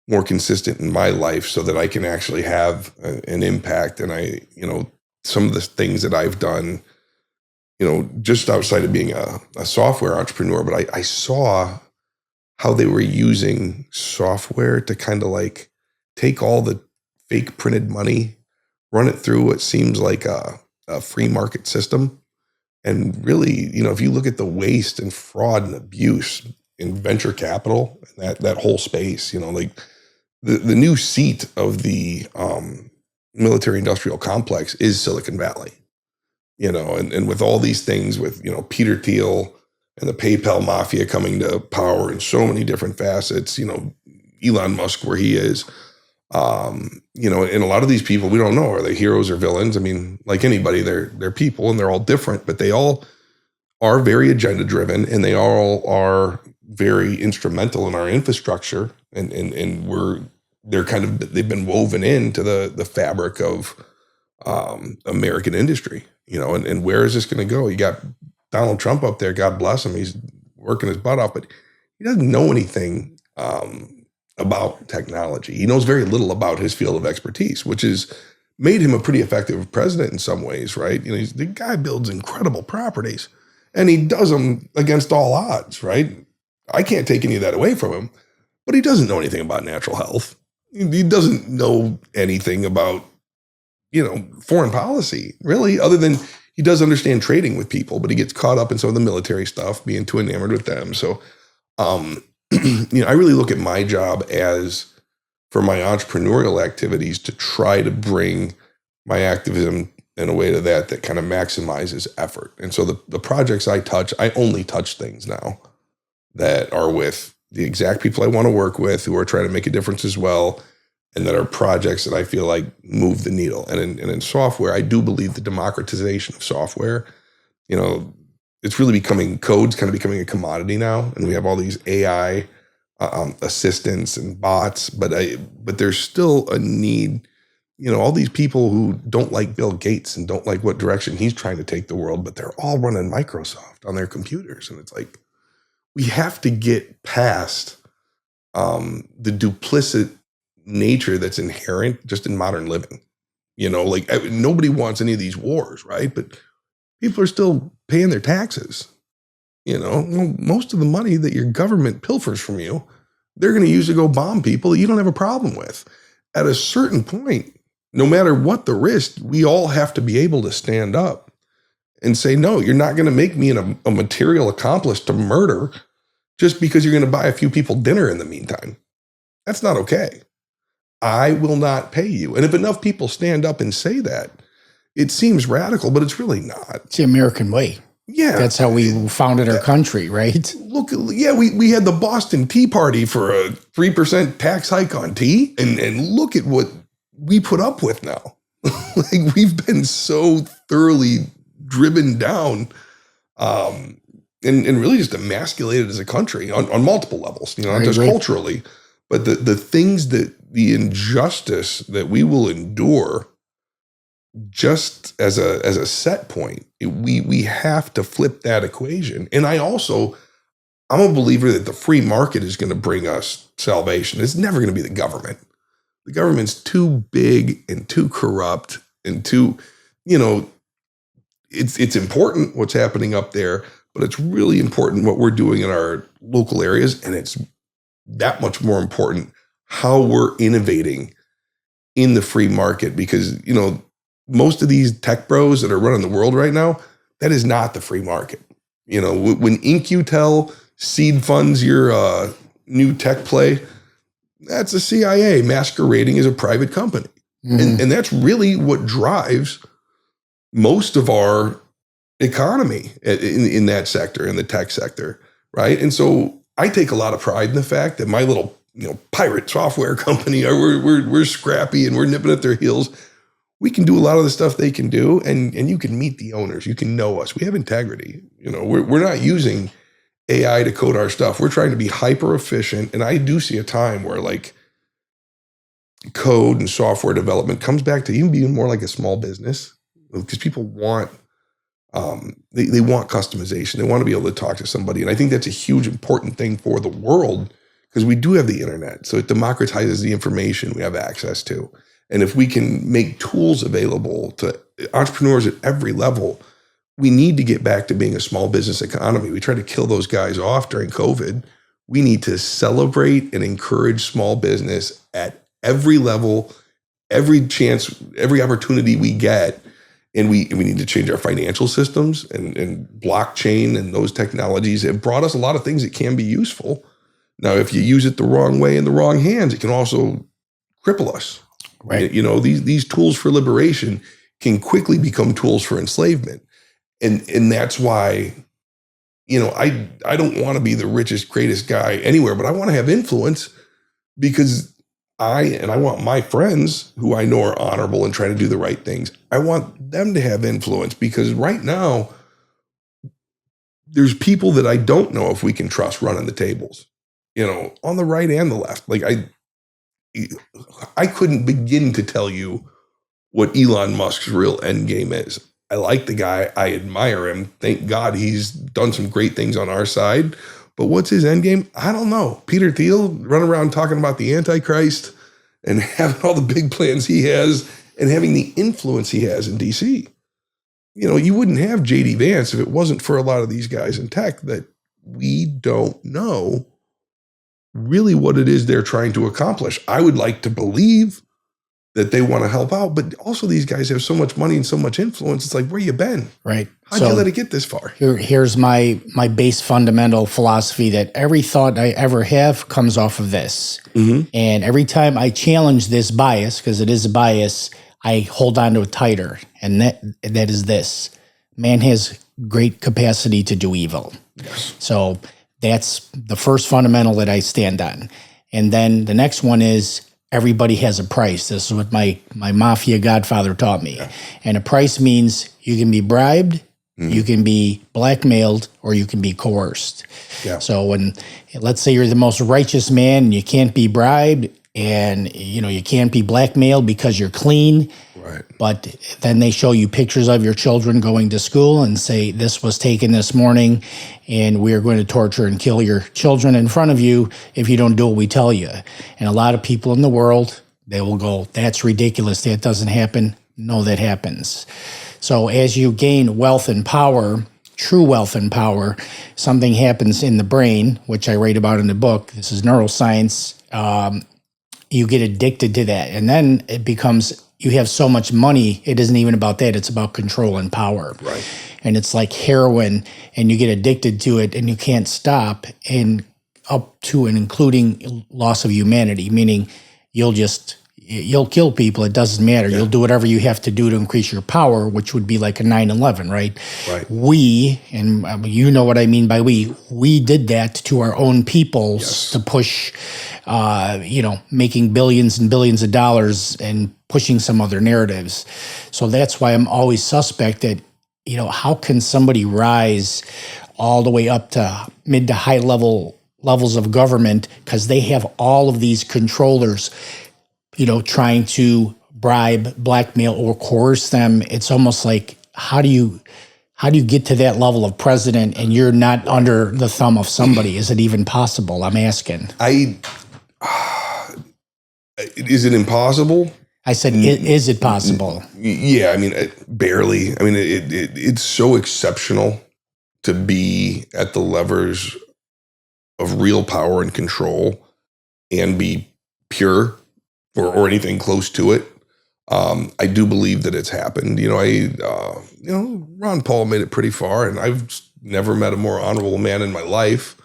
more consistent in my life so that I can actually have an impact. And I, you know, some of the things that I've done just outside of being a software entrepreneur, but I saw how they were using software to kind of like take all the fake printed money, run it through what seems like a free market system. And really, if you look at the waste and fraud and abuse in venture capital, that whole space, like the new seat of the military industrial complex is Silicon Valley, and with all these things with, Peter Thiel and the PayPal mafia coming to power in so many different facets, Elon Musk where he is, and a lot of these people, we don't know, are they heroes or villains? I mean, like anybody, they're people and they're all different, but they all are very agenda driven and they all are very instrumental in our infrastructure. And they've been woven into the fabric of American industry, and where is this going to go? You got Donald Trump up there, God bless him. He's working his butt off, but he doesn't know anything about technology. He knows very little about his field of expertise, which has made him a pretty effective president in some ways, right? The guy builds incredible properties and he does them against all odds, right? I can't take any of that away from him, but he doesn't know anything about natural health. He doesn't know anything about, foreign policy, really, other than he does understand trading with people, but he gets caught up in some of the military stuff, being too enamored with them. So, I really look at my job as for my entrepreneurial activities to try to bring my activism in a way to that kind of maximizes effort. And so the projects I touch, I only touch things now that are with the exact people I want to work with who are trying to make a difference as well. And that are projects that I feel like move the needle. And in software, I do believe the democratization of software, it's really code's kind of becoming a commodity now. And we have all these AI assistants and bots, but there's still a need, all these people who don't like Bill Gates and don't like what direction he's trying to take the world, but they're all running Microsoft on their computers. And it's like, we have to get past the duplicit nature that's inherent just in modern living. Nobody wants any of these wars, right? But people are still paying their taxes. Most of the money that your government pilfers from you, they're going to use to go bomb people that you don't have a problem with. At a certain point, no matter what the risk, we all have to be able to stand up and say, no, you're not going to make me a material accomplice to murder just because you're going to buy a few people dinner in the meantime. That's not okay. I will not pay you. And if enough people stand up and say that, it seems radical, but it's really not. It's the American way. Yeah. That's how we founded our country, right? Look, we had the Boston Tea Party for a 3% tax hike on tea. And look at what we put up with now. Like, we've been so thoroughly driven down and really just emasculated as a country on multiple levels, not just culturally, but the things the injustice that we will endure just as a set point, we have to flip that equation. And I'm a believer that the free market is going to bring us salvation. It's never going to be the government. The government's too big and too corrupt and too, it's important what's happening up there, but it's really important what we're doing in our local areas. And it's that much more important how we're innovating in the free market, because, most of these tech bros that are running the world right now, that is not the free market. When InQtel seed funds your new tech play, that's the CIA masquerading as a private company. Mm-hmm. And that's really what drives most of our economy in that sector, in the tech sector, right? And so I take a lot of pride in the fact that my little pirate software company, we're scrappy and we're nipping at their heels. We can do a lot of the stuff they can do, and you can meet the owners. You can know us. We have integrity. We're not using AI to code our stuff. We're trying to be hyper efficient. And I do see a time where like code and software development comes back to even being more like a small business, because people want they want customization. They want to be able to talk to somebody. And I think that's a huge important thing for the world, because we do have the internet. So it democratizes the information we have access to. And if we can make tools available to entrepreneurs at every level we need to get back to being a small business economy. We tried to kill those guys off during COVID. We need to celebrate and encourage small business at every level, every chance, every opportunity we get. And we need to change our financial systems, and blockchain and those technologies have brought us a lot of things that can be useful. Now, if you use it the wrong way in the wrong hands, it can also cripple us. Right. You know, these tools for liberation can quickly become tools for enslavement. And that's why, you know, I don't want to be the richest, greatest guy anywhere, but I want to have influence, because I want my friends who I know are honorable and try to do the right things, I want them to have influence, because right now there's people that I don't know if we can trust running the tables, you know, on the right and the left. Like I couldn't begin to tell you what Elon Musk's real end game is. I like the guy. I admire him. Thank God he's done some great things on our side. But what's his end game? I don't know. Peter Thiel running around talking about the Antichrist and having all the big plans he has and having the influence he has in DC. You know, you wouldn't have JD Vance if it wasn't for a lot of these guys in tech that we don't know really what it is they're trying to accomplish. I would like to believe that they want to help out, but also these guys have so much money and so much influence. It's like, where you been? Right. How'd you let it get this far? Here's my base fundamental philosophy, that every thought I ever have comes off of this. Mm-hmm. And every time I challenge this bias, because it is a bias, I hold on to it tighter. And that is this: man has great capacity to do evil. Yes. So that's the first fundamental that I stand on. And then the next one is, everybody has a price. This is what my mafia godfather taught me. Yeah. And a price means you can be bribed, you can be blackmailed, or you can be coerced. Yeah. So when, let's say you're the most righteous man and you can't be bribed, and you can't be blackmailed because you're clean. Right. But then they show you pictures of your children going to school and say, this was taken this morning, and we are going to torture and kill your children in front of you if you don't do what we tell you. And a lot of people in the world, they will go, that's ridiculous. That doesn't happen. No, that happens. So as you gain wealth and power, true wealth and power, something happens in the brain, which I write about in the book. This is neuroscience. You get addicted to that. And then it becomes, you have so much money, it isn't even about that. It's about control and power. Right. And it's like heroin, and you get addicted to it and you can't stop, and up to and including loss of humanity, meaning you'll kill people. It doesn't matter. Yeah. You'll do whatever you have to do to increase your power, which would be like a 9/11, right? Right. We, and you know what I mean by we did that to our own peoples. Yes. To push, making billions and billions of dollars and pushing some other narratives. So that's why I'm always suspect that, how can somebody rise all the way up to mid to high levels of government, because they have all of these controllers, trying to bribe, blackmail, or coerce them. It's almost like, how do you get to that level of president and you're not under the thumb of somebody? Is it even possible? I'm asking. Is it impossible? I said, is it possible? Yeah, I mean, barely. I mean, it's so exceptional to be at the levers of real power and control and be pure or anything close to it. I do believe that it's happened. Ron Paul made it pretty far, and I've never met a more honorable man in my life.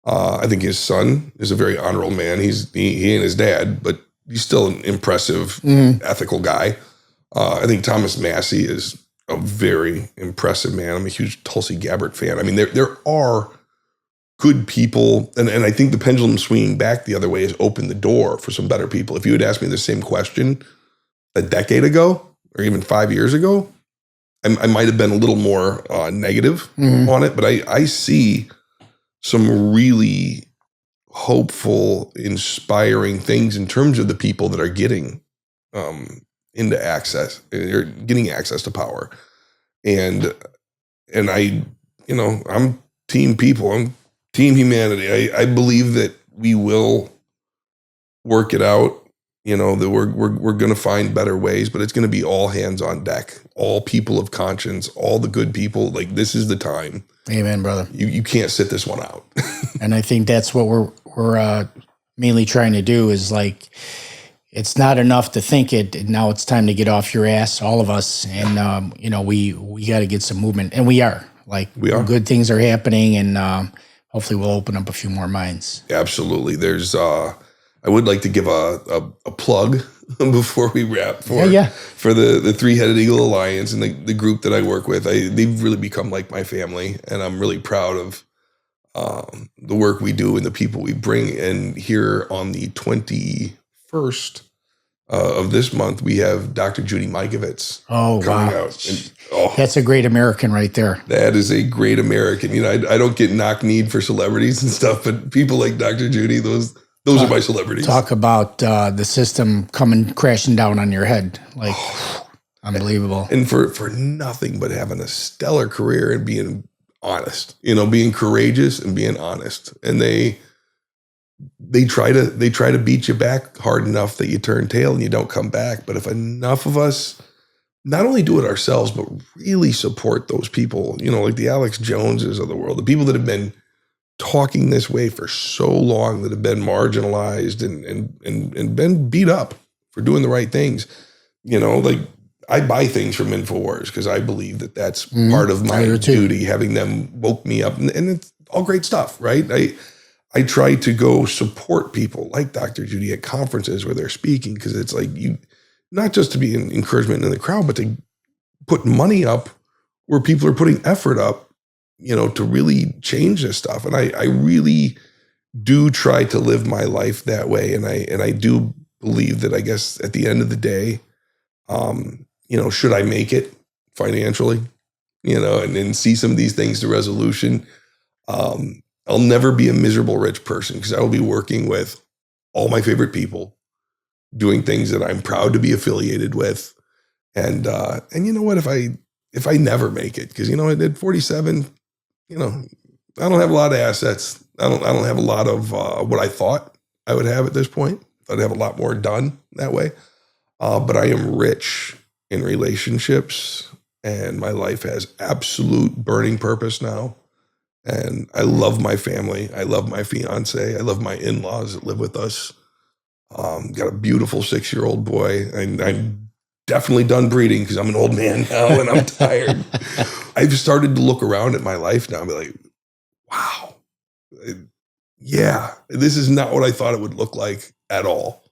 I think his son is a very honorable man. He and his dad, but he's still an impressive, ethical guy. I think Thomas Massey is a very impressive man. I'm a huge Tulsi Gabbard fan. I mean, there are good people, and I think the pendulum swinging back the other way has opened the door for some better people. If you had asked me the same question a decade ago or even 5 years ago, I might have been a little more negative on it, but I see some really hopeful, inspiring things in terms of the people that are getting into access, or getting access to power. And I'm team people. I'm team humanity. I believe that we will work it out. that we're going to find better ways, but it's going to be all hands on deck, all people of conscience, all the good people. Like, this is the time. Amen, brother. You can't sit this one out. And I think that's what we're mainly trying to do is like, it's not enough to think it. Now it's time to get off your ass, all of us. And, we got to get some movement, and we are. Like, good things are happening, and hopefully we'll open up a few more minds. Absolutely. There's, I would like to give a plug before we wrap for the Three-Headed Eagle Alliance and the group that I work with. They've really become like my family, and I'm really proud of the work we do and the people we bring in. Here on the 21st of this month, we have Dr. Judy Mikovits coming out. And, that's a great American right there. That is a great American. I don't get knock-kneed for celebrities and stuff, but people like Dr. Judy, those are my celebrities. Talk about the system coming crashing down on your head. Like, unbelievable. And for nothing but having a stellar career and being honest, being courageous and being honest. And they try to beat you back hard enough that you turn tail and you don't come back. But if enough of us not only do it ourselves, but really support those people, like the Alex Joneses of the world, the people that have been talking this way for so long, that have been marginalized and been beat up for doing the right things. Like, I buy things from InfoWars because I believe that that's part of my duty, having them woke me up, and it's all great stuff, right? I try to go support people like Dr. Judy at conferences where they're speaking, because it's like, not just to be an encouragement in the crowd, but to put money up where people are putting effort up, to really change this stuff. And I really do try to live my life that way. And I do believe that, I guess, at the end of the day, should I make it financially, and see some of these things to resolution, I'll never be a miserable rich person, because I will be working with all my favorite people, doing things that I'm proud to be affiliated with. And you know what, if I never make it, because, at 47, I don't have a lot of assets. I don't have a lot of what I thought I would have at this point. I'd have a lot more done that way. But I am rich in relationships, and my life has absolute burning purpose now. And I love my family. I love my fiance. I love my in-laws that live with us. Got a beautiful 6-year-old boy. And I'm definitely done breeding, because I'm an old man now and I'm tired. I've started to look around at my life now and be like, wow, this is not what I thought it would look like at all.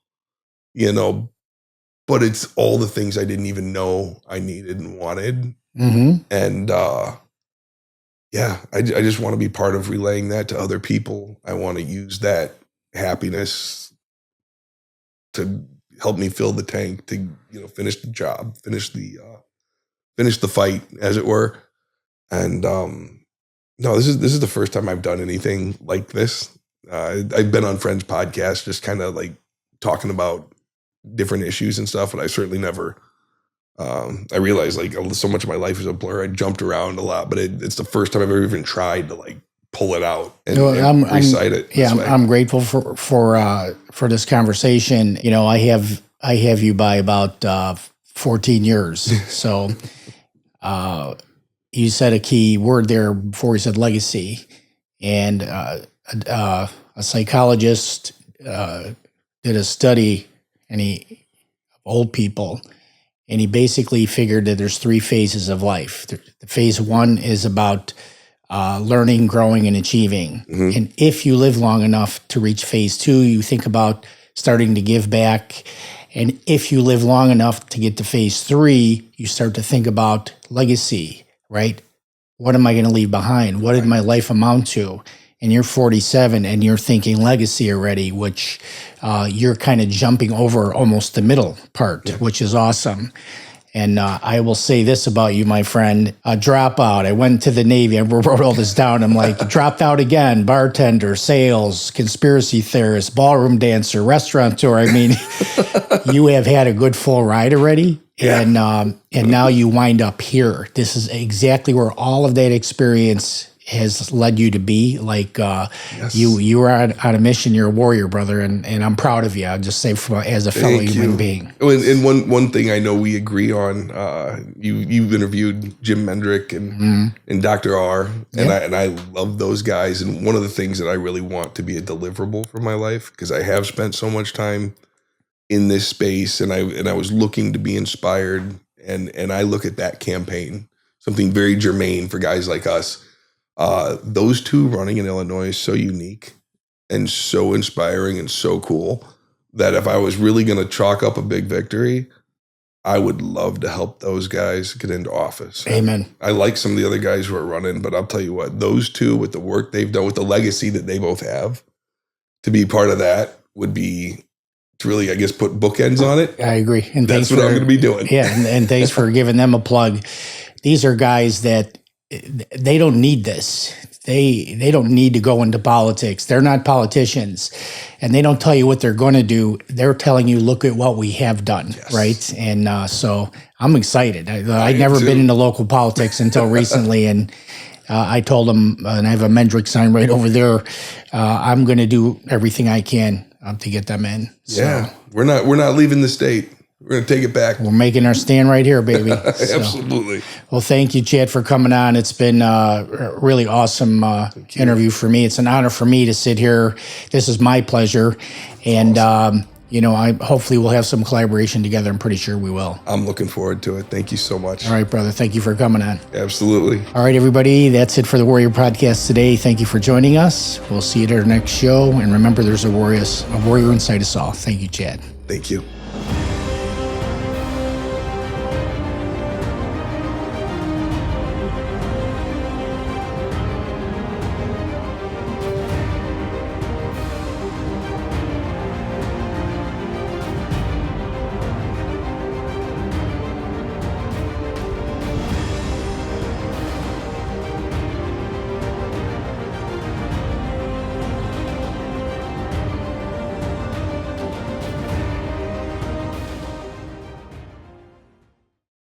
But it's all the things I didn't even know I needed and wanted. Mm-hmm. And I just want to be part of relaying that to other people. I want to use that happiness to help me fill the tank, to finish the job, finish the fight, as it were. And no, this is the first time I've done anything like this. I've been on Friends podcast, just kind of like talking about different issues and stuff, but I certainly never. I realized, like, so much of my life is a blur. I jumped around a lot, but it's the first time I've ever even tried to, like, pull it out and recite it. Yeah, I'm grateful for this conversation. I have you by about 14 years. So you said a key word there before you said legacy, and a psychologist did a study of old people. And he basically figured that there's 3 phases of life. Phase 1 is about learning, growing, and achieving. Mm-hmm. And if you live long enough to reach phase 2, you think about starting to give back. And if you live long enough to get to phase 3, you start to think about legacy, right? What am I going to leave behind? What did my life amount to? And you're 47 and you're thinking legacy already, which you're kind of jumping over almost the middle part, which is awesome. And I will say this about you, my friend, dropout. I went to the Navy. I wrote all this down. I'm like, dropped out again, bartender, sales, conspiracy theorist, ballroom dancer, restaurateur. I mean, you have had a good full ride already. Yeah. And now you wind up here. This is exactly where all of that experience has led you to be. Like Yes. you were on a mission. You're a warrior, brother, and I'm proud of you. I'll just say as a fellow Thank human you. being. And one thing I know we agree on. You've interviewed Jim Mendrick and Dr. R, and I love those guys. And one of the things that I really want to be a deliverable for my life, because I have spent so much time in this space, and I was looking to be inspired, and I look at that campaign, something very germane for guys like us. Those two running in Illinois is so unique and so inspiring and so cool that if I was really going to chalk up a big victory, I would love to help those guys get into office. Amen. I like some of the other guys who are running, but I'll tell you what, those two, with the work they've done, with the legacy that they both have, to be part of that would be to really, I guess, put bookends on it. I agree. And that's what I'm going to be doing. Yeah. And thanks for giving them a plug. These are guys that they don't need this. They don't need to go into politics. They're not politicians, and they don't tell you what they're going to do. They're telling you, look at what we have done, right? And so I'm excited. I'd never been into local politics until recently, and I told them, and I have a Mendrick sign right over there, I'm going to do everything I can to get them in. So, yeah, we're not leaving the state. We're going to take it back. We're making our stand right here, baby. Absolutely. Well, thank you, Chad, for coming on. It's been a really awesome interview for me. It's an honor for me to sit here. This is my pleasure. And, awesome. I hopefully we'll have some collaboration together. I'm pretty sure we will. I'm looking forward to it. Thank you so much. All right, brother. Thank you for coming on. Absolutely. All right, everybody. That's it for the Warrior Podcast today. Thank you for joining us. We'll see you at our next show. And remember, there's a warrior inside us all. Thank you, Chad. Thank you.